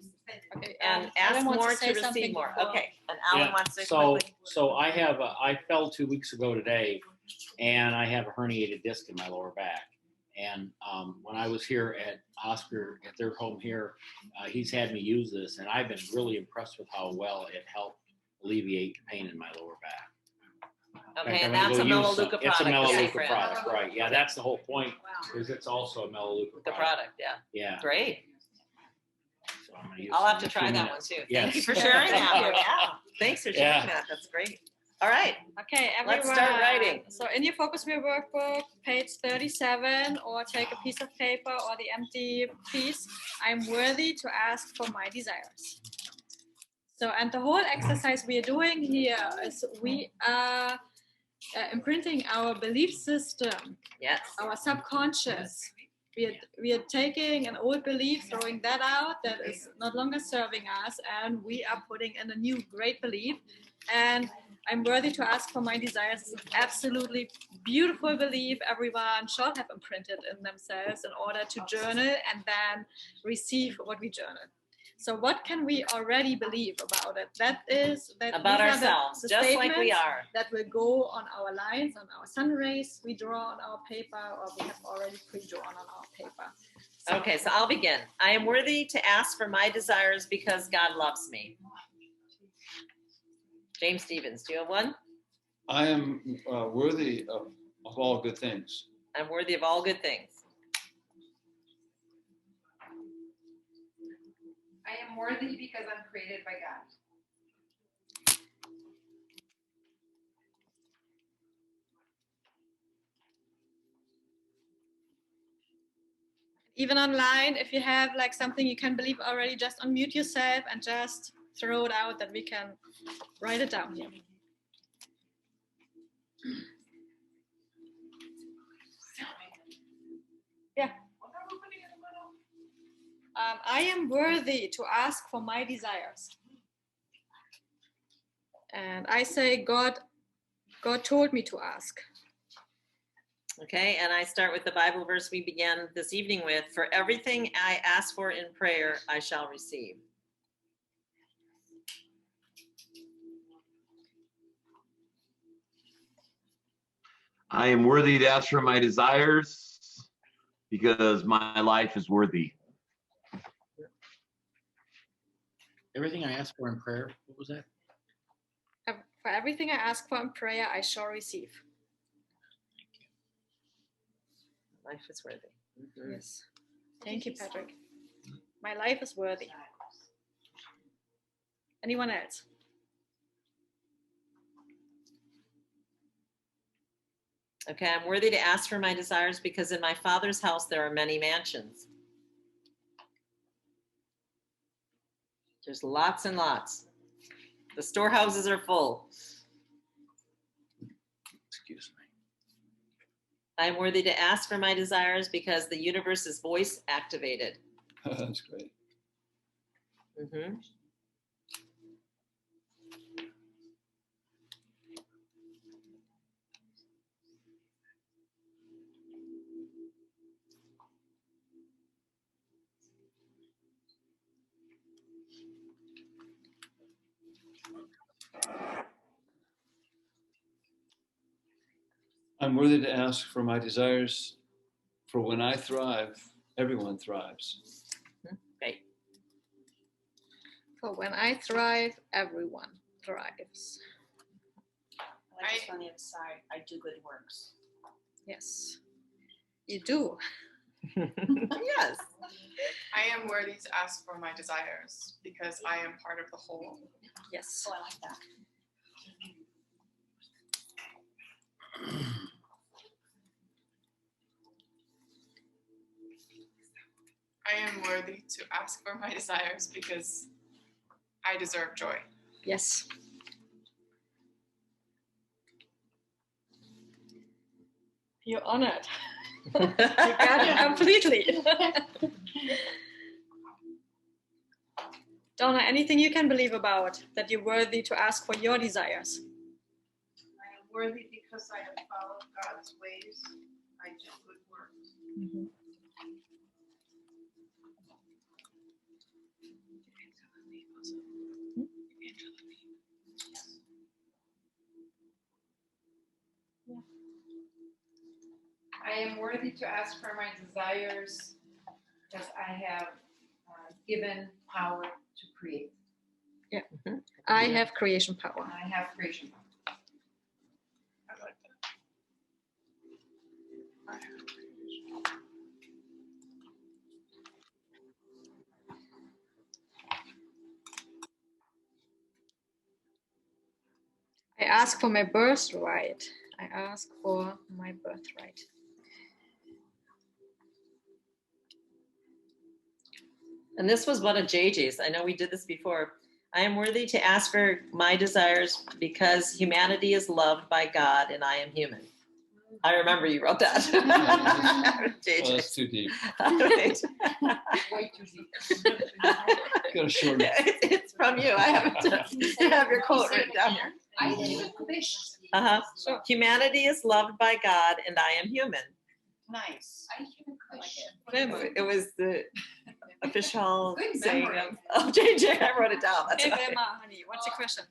Okay, and ask more to receive more. Okay, and Alan wants to quickly. So I fell 2 weeks ago today, and I have a herniated disc in my lower back. And when I was here at Oscar, at their home here, he's had me use this, and I've been really impressed with how well it helped alleviate the pain in my lower back. Okay, and that's a Melaleuca product. It's a Melaleuca product, right? Yeah, that's the whole point, because it's also a Melaleuca product. The product, yeah. Yeah. Great. So I'm gonna use I'll have to in a try few that minutes. one too. Yes. Thank you for sharing that. Yeah. Thanks for sharing that. That's great. All right. Okay, everyone. Let's start writing. So in your Focus Wheel workbook, page 37, or take a piece of paper or the empty piece. I'm worthy to ask for my desires. So, and the whole exercise we are doing here is we are imprinting our belief system. Yes. Our subconscious. We are taking an old belief, throwing that out that is not longer serving us, and we are putting in a new great belief. And I'm worthy to ask for my desires. It's an absolutely beautiful belief everyone should have imprinted in themselves in order to journal and then receive what we journal. So what can we already believe about it? That is that about ourselves, the just like we are. That will go on our lines, on our sun rays we draw on our paper, or we have already pre-drawn on our paper. Okay, so I'll begin. I am worthy to ask for my desires because God loves me. James Stevens, do you have one? I am worthy of all good things. I'm worthy of all good things. I am worthy because I'm created by God. Even online, if you have like something you can believe already, just unmute yourself and just throw it out that we can write it down here. Yeah. I am worthy to ask for my desires. And I say, God told me to ask. Okay, and I start with the Bible verse we began this evening with. For everything I ask for in prayer, I shall receive. I am worthy to ask for my desires because my life is worthy. Everything I ask for in prayer, what was that? For everything I ask for in prayer, I shall receive. Life is worthy. Mm-hmm. Yes. Thank you, Patrick. My life is worthy. Anyone else? Okay, I'm worthy to ask for my desires because in my Father's house there are many mansions. There's lots and lots. The storehouses are full. Excuse me. I'm worthy to ask for my desires because the universe is voice activated. That's great. Mm-hmm. I'm worthy to ask for my desires, for when I thrive, everyone thrives. Right. For when I thrive, everyone thrives. I like this on the other side. I do good works. Yes, you do. Yes. I am worthy to ask for my desires because I am part of the whole. Yes. Oh, I like that. I am worthy to ask for my desires because I deserve joy. Yes. You're honored. You got it completely. Donna, anything you can believe about that you're worthy to ask for your desires? I am worthy because I have followed God's ways. I do good works. Mm-hmm. I am worthy to ask for my desires because I have given power to create. Yeah. Mm-hmm. I have creation power. I have creation power. I like that. I have creation power. I ask for my birthright. I ask for my birthright. And this was one of JJ's. I know we did this before. I am worthy to ask for my desires because humanity is loved by God and I am human. I remember you wrote that. JJ. Oh, that's too deep. Right. Way too deep. Gotta shorten it. It's from you. I have your quote written down here. I am fish. So humanity is loved by God and I am human. Nice. I have a question. It was the official Good saying memory. of JJ. I wrote it down. That's Hey, why. Vilma, honey, what's your question?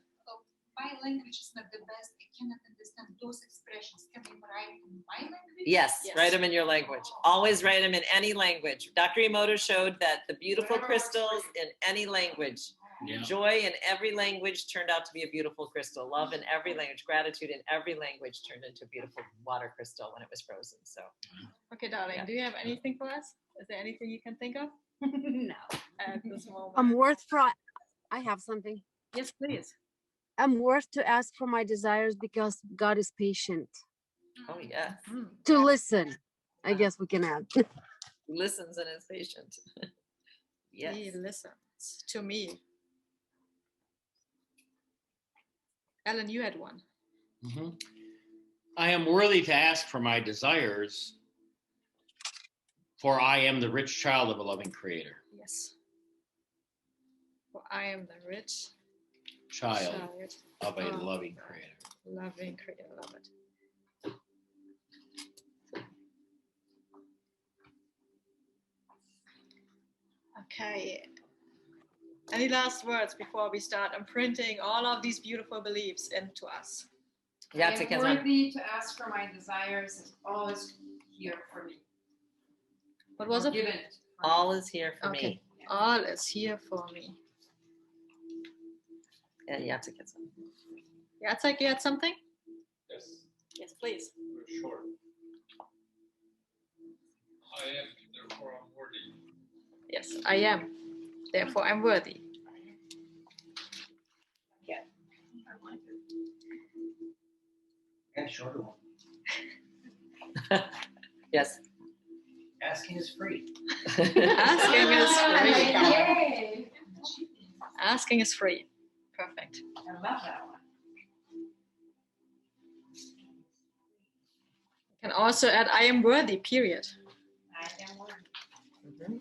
My language is not the best. I cannot understand those expressions. Can I write in my language? Yes, Yes. write them in your language. Always write them in any language. Dr. Emoto showed that the beautiful crystals in any language Yeah. Joy in every language turned out to be a beautiful crystal. Love in every language, gratitude in every language turned into a beautiful water crystal when it was frozen. So, okay, darling, do you have anything for us? Is there anything you can think of? No. At this moment. I'm worth for. I have something. Yes, please. I'm worth to ask for my desires because God is patient. oh yeah, To listen, I guess we can add. he listens and is patient. Yes. He listens to me. Ellen, you had one. Mm-hmm. I am worthy to ask for my desires, for I am the rich child of a loving creator. Yes. For I am the rich Child of a of loving creator. loving creator. Love it. Okay. Any last words before we start imprinting all of these beautiful beliefs into us? I am worthy to ask for my desires is always here for me. What was it? Given. All is here for Okay. me. All is here for me. Yeah, Jacek gets one. Jacek, you had something? Yes, Yes, please. very short. I am, therefore I'm worthy. Yes, I am. Therefore, I'm worthy. Yeah. I like it. And shorter one. Yes. Asking is free. Asking is free. Yay. Asking is free. Perfect. I love that one. You can also add, I am worthy, period. I am worthy.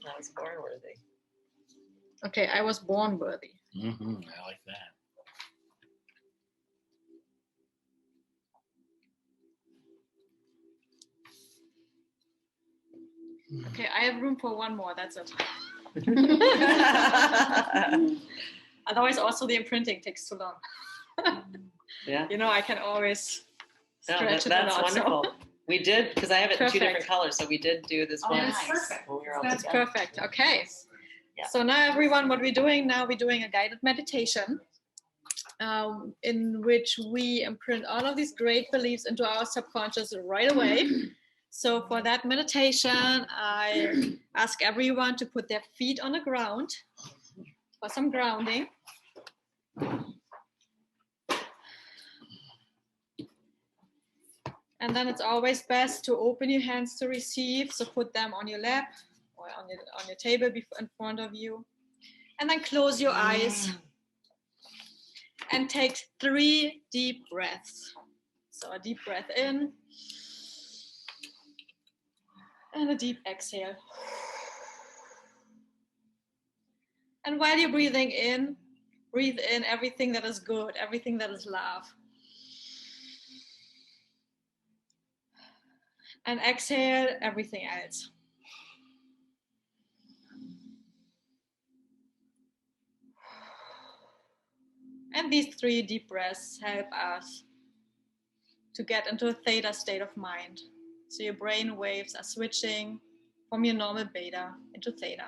I was born worthy. Okay, I was born worthy. Mm-hmm. I like that. Okay, I have room for one more. That's it. Otherwise, also the imprinting takes too long. Yeah. You know, I can always No, stretch it that's out. wonderful. So. We did, because I have it in two Perfect. different colors, so we did do this Oh, one. that's perfect. when we were all That's together. perfect. Okay. Yeah. So now, everyone, what we're doing now, we're doing a guided meditation in which we imprint all of these great beliefs into our subconscious right away. So for that meditation, I ask everyone to put their feet on the ground for some grounding. And then it's always best to open your hands to receive. So put them on your lap or on your table in front of you. And then close your eyes and take 3 deep breaths. So a deep breath in and a deep exhale. And while you're breathing in, breathe in everything that is good, everything that is love. And exhale everything else. And these 3 deep breaths help us to get into a theta state of mind. So your brain waves are switching from your normal beta into theta.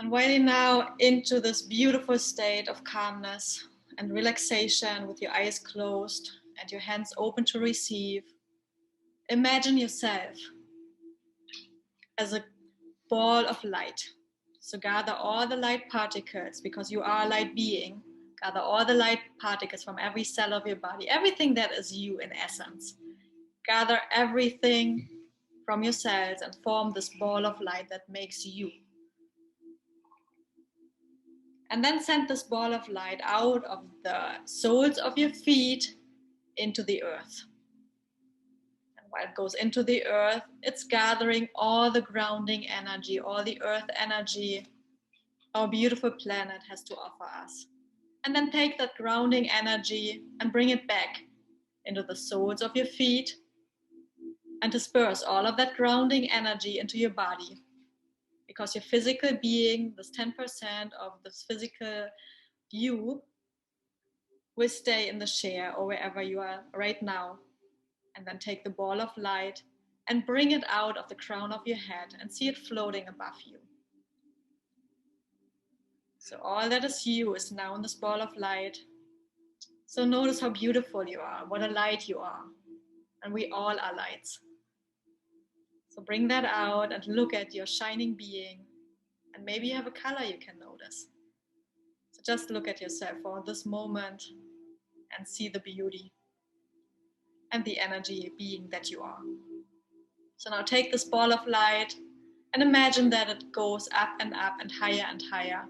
And while you're now into this beautiful state of calmness and relaxation with your eyes closed and your hands open to receive, imagine yourself as a ball of light. So gather all the light particles, because you are a light being. Gather all the light particles from every cell of your body, everything that is you in essence. Gather everything from your cells and form this ball of light that makes you. And then send this ball of light out of the soles of your feet into the earth. And while it goes into the earth, it's gathering all the grounding energy, all the earth energy our beautiful planet has to offer us. And then take that grounding energy and bring it back into the soles of your feet and disperse all of that grounding energy into your body. Because your physical being, this 10% of this physical you, will stay in the chair or wherever you are right now. And then take the ball of light and bring it out of the crown of your head and see it floating above you. So all that is you is now in this ball of light. So notice how beautiful you are, what a light you are. And we all are lights. So bring that out and look at your shining being. And maybe you have a color you can notice. So just look at yourself for this moment and see the beauty and the energy being that you are. So now take this ball of light and imagine that it goes up and higher and higher.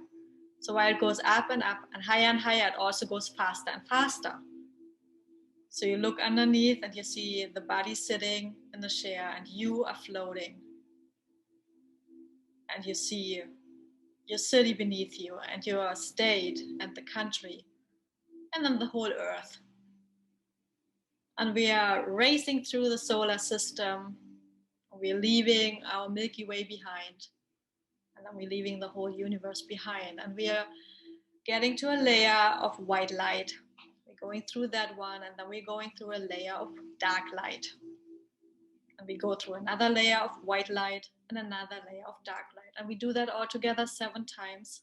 So while it goes up and higher, it also goes faster and faster. So you look underneath and you see the body sitting in the chair and you are floating. And you see your city beneath you and your state and the country and then the whole earth. And we are racing through the solar system. We're leaving our Milky Way behind. And then we're leaving the whole universe behind. And we are getting to a layer of white light. We're going through that one, and then we're going through a layer of dark light. And we go through another layer of white light and another layer of dark light. And we do that all together 7 times.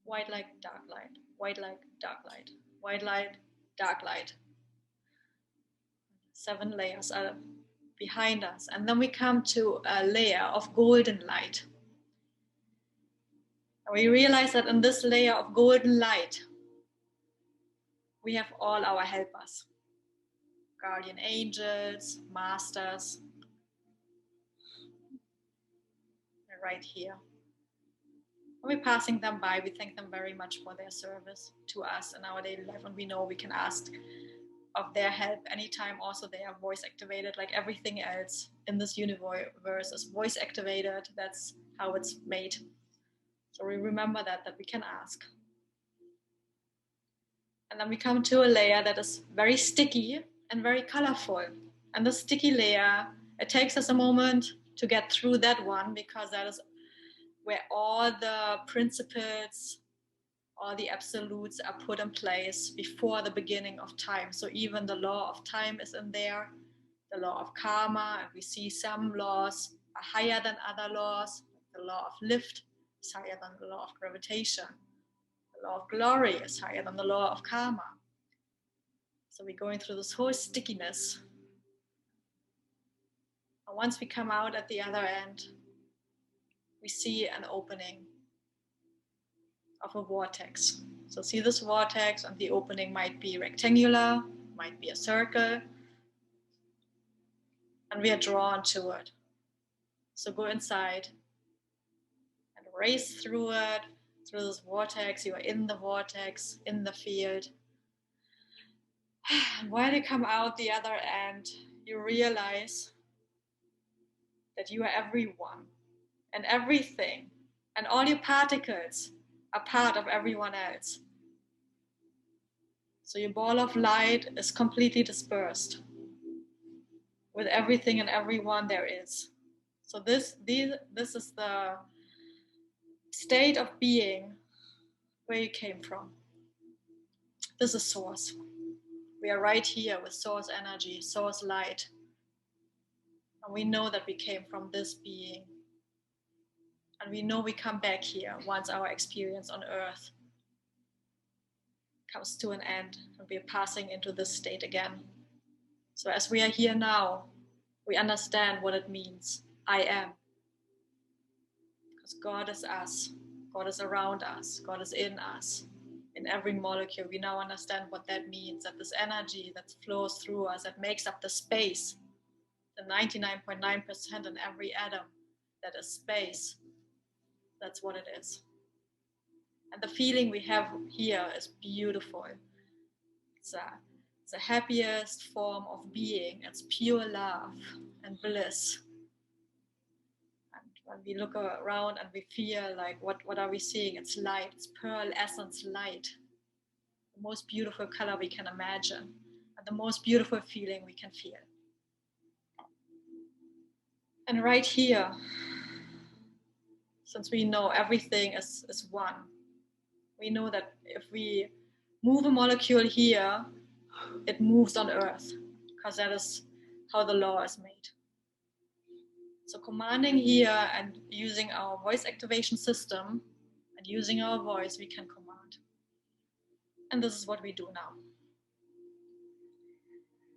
White light, dark light, white light, dark light, white light, dark light. 7 layers are behind us. And then we come to a layer of golden light. And we realize that in this layer of golden light, we have all our helpers. Guardian angels, masters. They're right here. When we're passing them by, we thank them very much for their service to us in our daily life. And we know we can ask of their help anytime. Also, they are voice activated, like everything else in this universe is voice activated. That's how it's made. So we remember that we can ask. And then we come to a layer that is very sticky and very colorful. And the sticky layer, it takes us a moment to get through that one, because that is where all the principles, all the absolutes are put in place before the beginning of time. So even the law of time is in there, the law of karma, and we see some laws are higher than other laws. The law of lift is higher than the law of gravitation. The law of glory is higher than the law of karma. So we're going through this whole stickiness. And once we come out at the other end, we see an opening of a vortex. So see this vortex, and the opening might be rectangular, might be a circle, and we are drawn to it. So go inside and race through it, through this vortex. You are in the vortex, in the field. And while you come out the other end, you realize that you are everyone and everything, and all your particles are part of everyone else. So your ball of light is completely dispersed with everything and everyone there is. So this is the state of being where you came from. This is source. We are right here with source energy, source light. And we know that we came from this being. And we know we come back here once our experience on earth comes to an end and we are passing into this state again. So as we are here now, we understand what it means. I am. Because God is us. God is around us. God is in us. In every molecule, we now understand what that means, that this energy that flows through us, that makes up the space, the 99.9% in every atom, that is space. That's what it is. And the feeling we have here is beautiful. It's the happiest form of being. It's pure love and bliss. And when we look around and we feel like, what are we seeing? It's light. It's pearl essence light. The most beautiful color we can imagine. And the most beautiful feeling we can feel. And right here, since we know everything is one, we know that if we move a molecule here, it moves on Earth, because that is how the law is made. So commanding here and using our voice activation system And using our voice, we can command. And this is what we do now.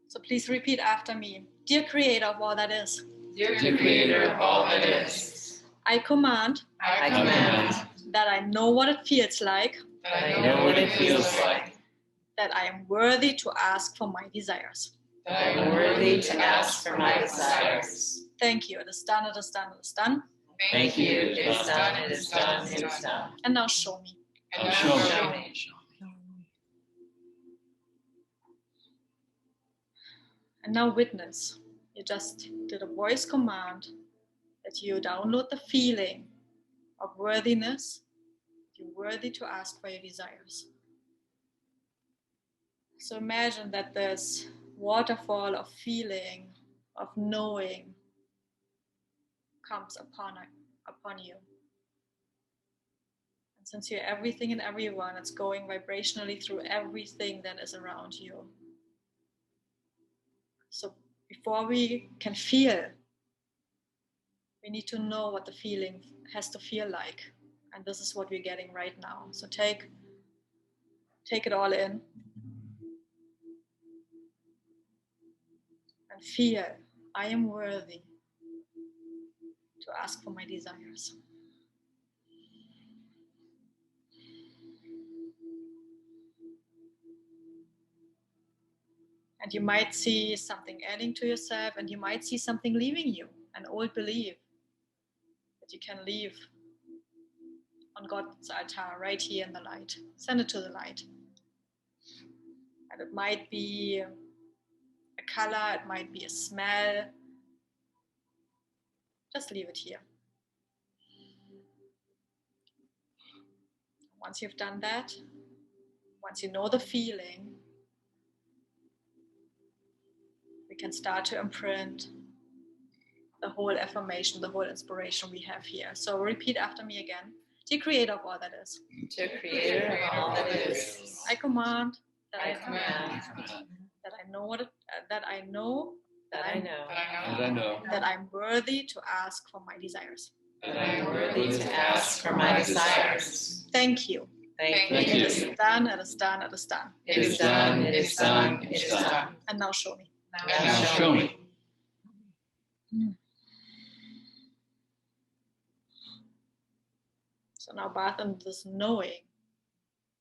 So please repeat after me. Dear Creator of all that is. Dear Creator of all that is. I command. I command. That I know what it feels like. That I know what it feels like. That I am worthy to ask for my desires. That I am worthy to ask for my desires. Thank you. It is done, it is done, it is done. Thank you. It is done, it is done, it is done. And now show me. And now show me. And now witness. You just did a voice command that you download the feeling of worthiness. You're worthy to ask for your desires. So imagine that this waterfall of feeling, of knowing, comes upon you. And since you're everything and everyone, it's going vibrationally through everything that is around you. So before we can feel, we need to know what the feeling has to feel like. And this is what we're getting right now. So take it all in. And feel, I am worthy to ask for my desires. And you might see something adding to yourself, and you might see something leaving you, an old belief that you can leave on God's altar right here in the light. Send it to the light. And it might be a color, it might be a smell. Just leave it here. Once you've done that, once you know the feeling, we can start to imprint the whole affirmation, the whole inspiration we have here. So repeat after me again. Dear Creator of all that is. Dear Creator of all that is. I command that I command that I know what it, that I know that I know And I know that I'm worthy to ask for my desires. that I am worthy to ask for my desires. Thank you. Thank It you. is done, it is done, it is done. It is done, it is done, it is done. And now show me. Now show me. So now bath in this knowing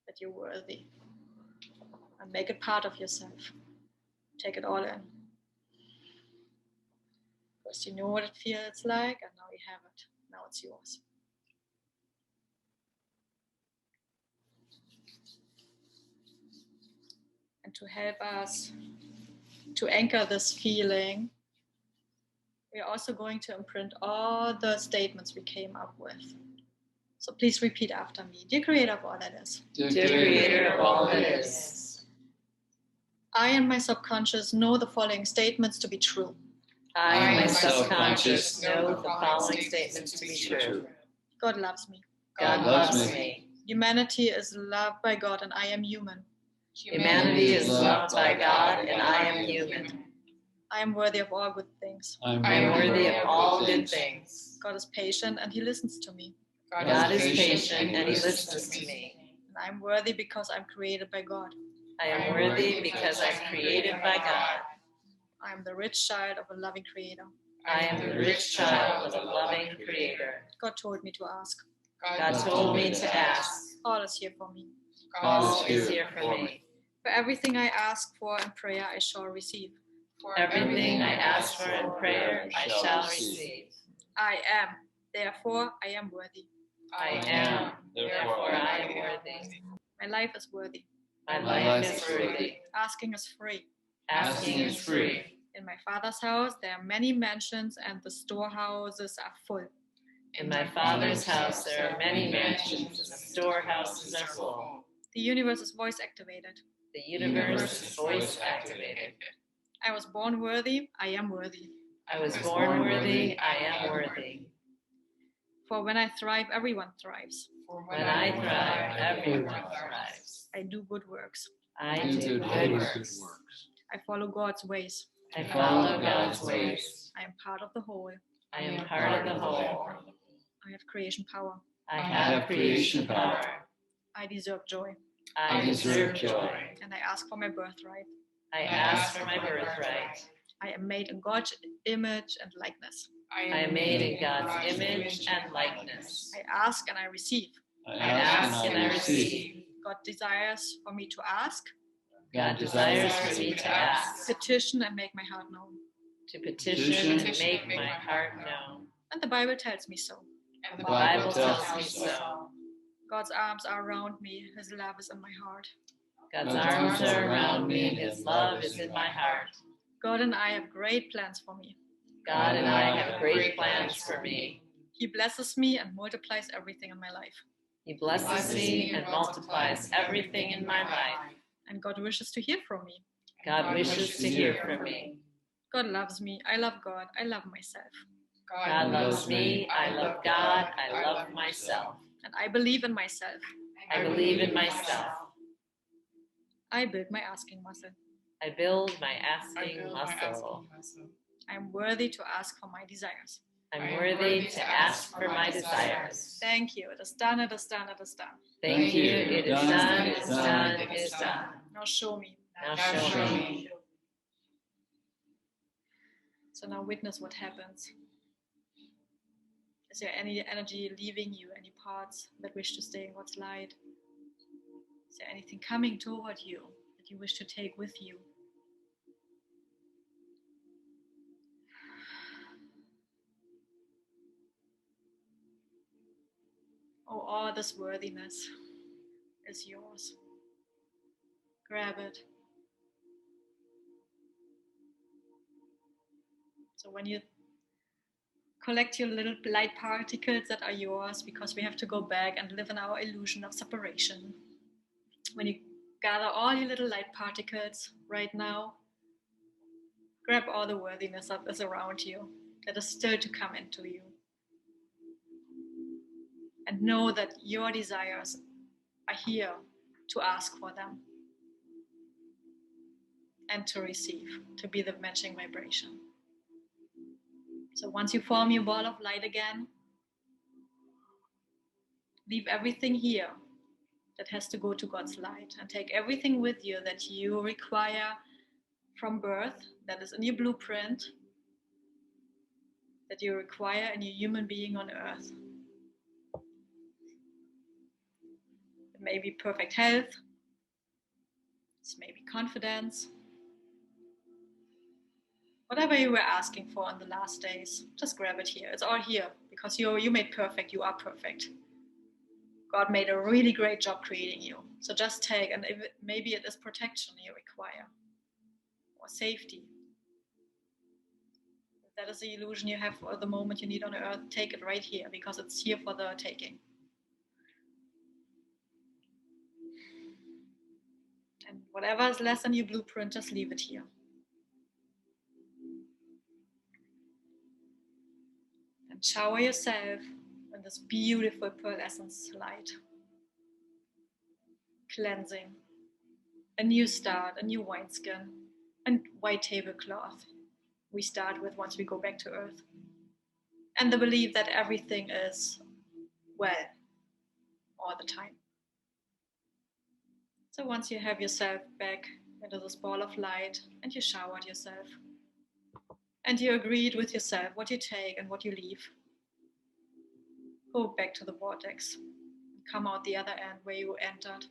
that you're worthy. And make it part of yourself. Take it all in. First you know what it feels like, and now you have it. Now it's yours. And to help us to anchor this feeling, we're also going to imprint all the statements we came up with. So please repeat after me. Dear Creator of all that is. Dear Creator of all that is. I and my subconscious know the following statements to be true. I and my subconscious know the following statements to be true. God loves me. God loves me. Humanity is loved by God and I am human. Humanity is loved by God and I am human. I am worthy of all good things. I am worthy of all good things. God is patient and He listens to me. God is patient and He listens to me. And I am worthy because I'm created by God. I am worthy because I'm created by God. I am the rich child of a loving Creator. I am the rich child of a loving Creator. God told me to ask. God told me to ask. All is here for me. All is here for me. For everything I ask for in prayer, I shall receive. Everything I ask for in prayer, I shall receive. I am, therefore I am worthy. I am, therefore I am worthy. My life is worthy. My life is worthy. Asking is free. Asking is free. In my Father's house, there are many mansions, and the storehouses are full. In my Father's house, there are many mansions, and the storehouses are full. The universe is voice activated. The universe is voice activated. I was born worthy. I am worthy. I was born worthy. I am worthy. For when I thrive, everyone thrives. When I thrive, everyone thrives. I do good works. I do good works. I follow God's ways. I follow God's ways. I am part of the whole. I am part of the whole. I have creation power. I have creation power. I deserve joy. I deserve joy. And I ask for my birthright. I ask for my birthright. I am made in God's image and likeness. I am made in God's image and likeness. I ask and I receive. I ask and I receive. God desires for me to ask. God desires for me to ask. Petition and make my heart known. To petition and make my heart known. And the Bible tells me so. And the Bible tells me so. God's arms are around me. His love is in my heart. God's arms are around me and His love is in my heart. God and I have great plans for me. God and I have great plans for me. He blesses me and multiplies everything in my life. He blesses me and multiplies everything in my life. And God wishes to hear from me. God wishes to hear from me. God loves me. I love God. I love myself. God loves me. I love God. I love myself. And I believe in myself. I believe in myself. I build my asking muscle. I build my asking muscle. I'm worthy to ask for my desires. I'm worthy to ask for my desires. Thank you. It is done. It is done. It is done. Thank you. It is done. It is done. It is done. Now show me. Now show me. So now witness what happens. Is there any energy leaving you? Any parts that wish to stay in God's light? Is there anything coming toward you that you wish to take with you? Oh, all this worthiness is yours. Grab it. So when you collect your little light particles that are yours, because we have to go back and live in our illusion of separation. When you gather all your little light particles right now, grab all the worthiness that is around you, that is still to come into you. And know that your desires are here to ask for them and to receive, to be the matching vibration. So once you form your ball of light again, leave everything here that has to go to God's light and take everything with you that you require from birth, that is in your blueprint, that you require in your human being on earth. It may be perfect health, it may be confidence, whatever you were asking for in the last days, just grab it here. It's all here because you made perfect, you are perfect. God made a really great job creating you. So just take, and maybe it is protection you require or safety. If that is the illusion you have for the moment you need on earth, take it right here because it's here for the taking. And whatever is less in your blueprint, just leave it here. And shower yourself in this beautiful pearl essence light. Cleansing. A new start, a new wineskin, and white tablecloth we start with once we go back to earth. And the belief that everything is well all the time. So once you have yourself back into this ball of light and you showered yourself and you agreed with yourself what you take and what you leave, go back to the vortex, come out the other end where you entered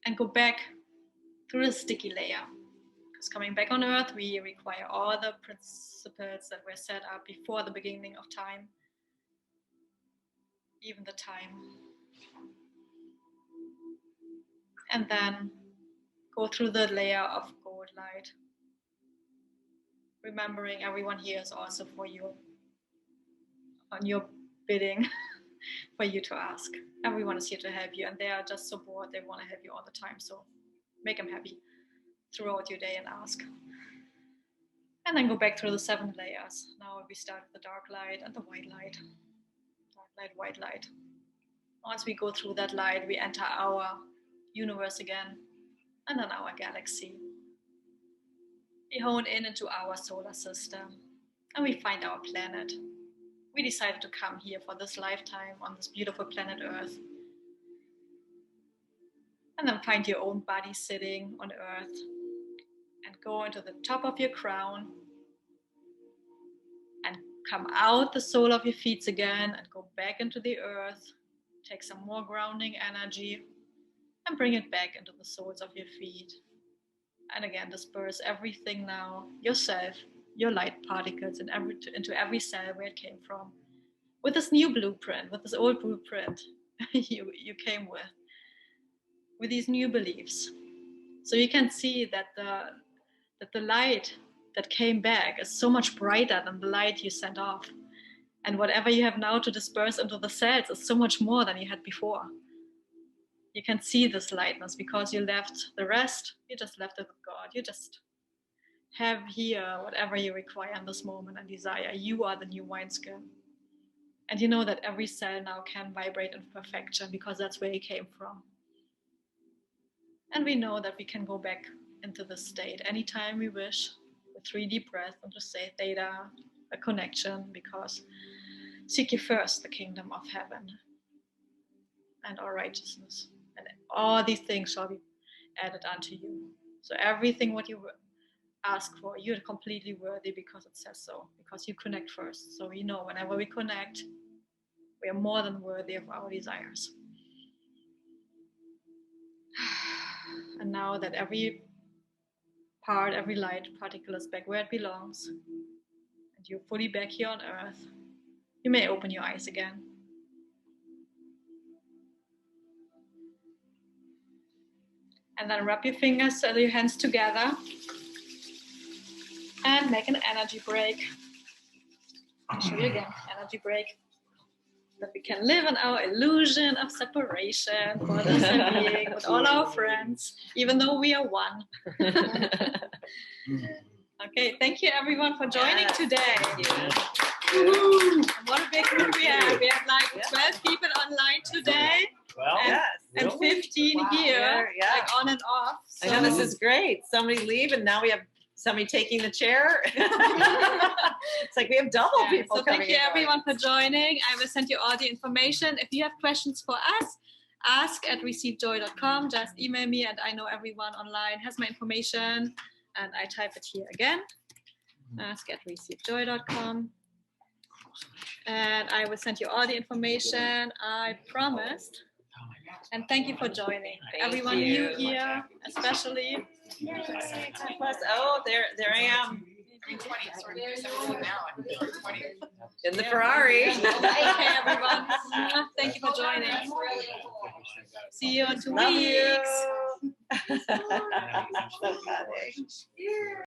and go back through the sticky layer. Because coming back on earth, we require all the principles that were set up before the beginning of time, even the time. And then go through the layer of gold light, remembering everyone here is also for you, on your bidding, for you to ask. Everyone is here to help you, and they are just so bored, they want to help you all the time, so make them happy throughout your day and ask. And then go back through the 7 layers. Now we start with the dark light and the white light. Dark light, white light. Once we go through that light, we enter our universe again, and then our galaxy. We hone in into our solar system, and we find our planet, we decided to come here for this lifetime on this beautiful planet Earth. And then find your own body sitting on Earth and go into the top of your crown and come out the sole of your feet again and go back into the earth. Take some more grounding energy and bring it back into the soles of your feet. And again, disperse everything now, yourself, your light particles into every cell where it came from. With this new blueprint, with this old blueprint you came with these new beliefs. So you can see that the light that came back is so much brighter than the light you sent off. And whatever you have now to disperse into the cells is so much more than you had before. You can see this lightness because you left the rest, you just left it with God. You just have here whatever you require in this moment and desire. You are the new wineskin. And you know that every cell now can vibrate in perfection because that's where you came from. And we know that we can go back into this state anytime we wish with 3 deep breaths and just say theta, a connection, because seek ye first the kingdom of heaven and our righteousness. And all these things shall be added unto you. So everything what you ask for, you're completely worthy because it says so, because you connect first. So we know whenever we connect, we are more than worthy of our desires. And now that every part, every light particle is back where it belongs, and you're fully back here on earth, you may open your eyes again. And then rub your fingers or your hands together and make an energy break. I'll show you again, energy break. That we can live in our illusion of separation for the time being with all our friends, even though we are one. Okay, thank you everyone for joining today. And what a big group we have. We have like 12 people online today. Well, and 15 here, like on and off. So. I know, this is great. Somebody leave and now we have somebody taking the chair. It's like we have double people coming. Thank you everyone for joining. I will send you all the information. If you have questions for us, ask@receivejoy.com. Just email me, and I know everyone online has my information, and I type it here again. Ask@receivejoy.com. And I will send you all the information I promised. And thank you for joining. Everyone new here, especially. Plus, oh, there I am. In the Ferrari. Okay, everyone. Thank you for joining. See you in 2 weeks. Love you.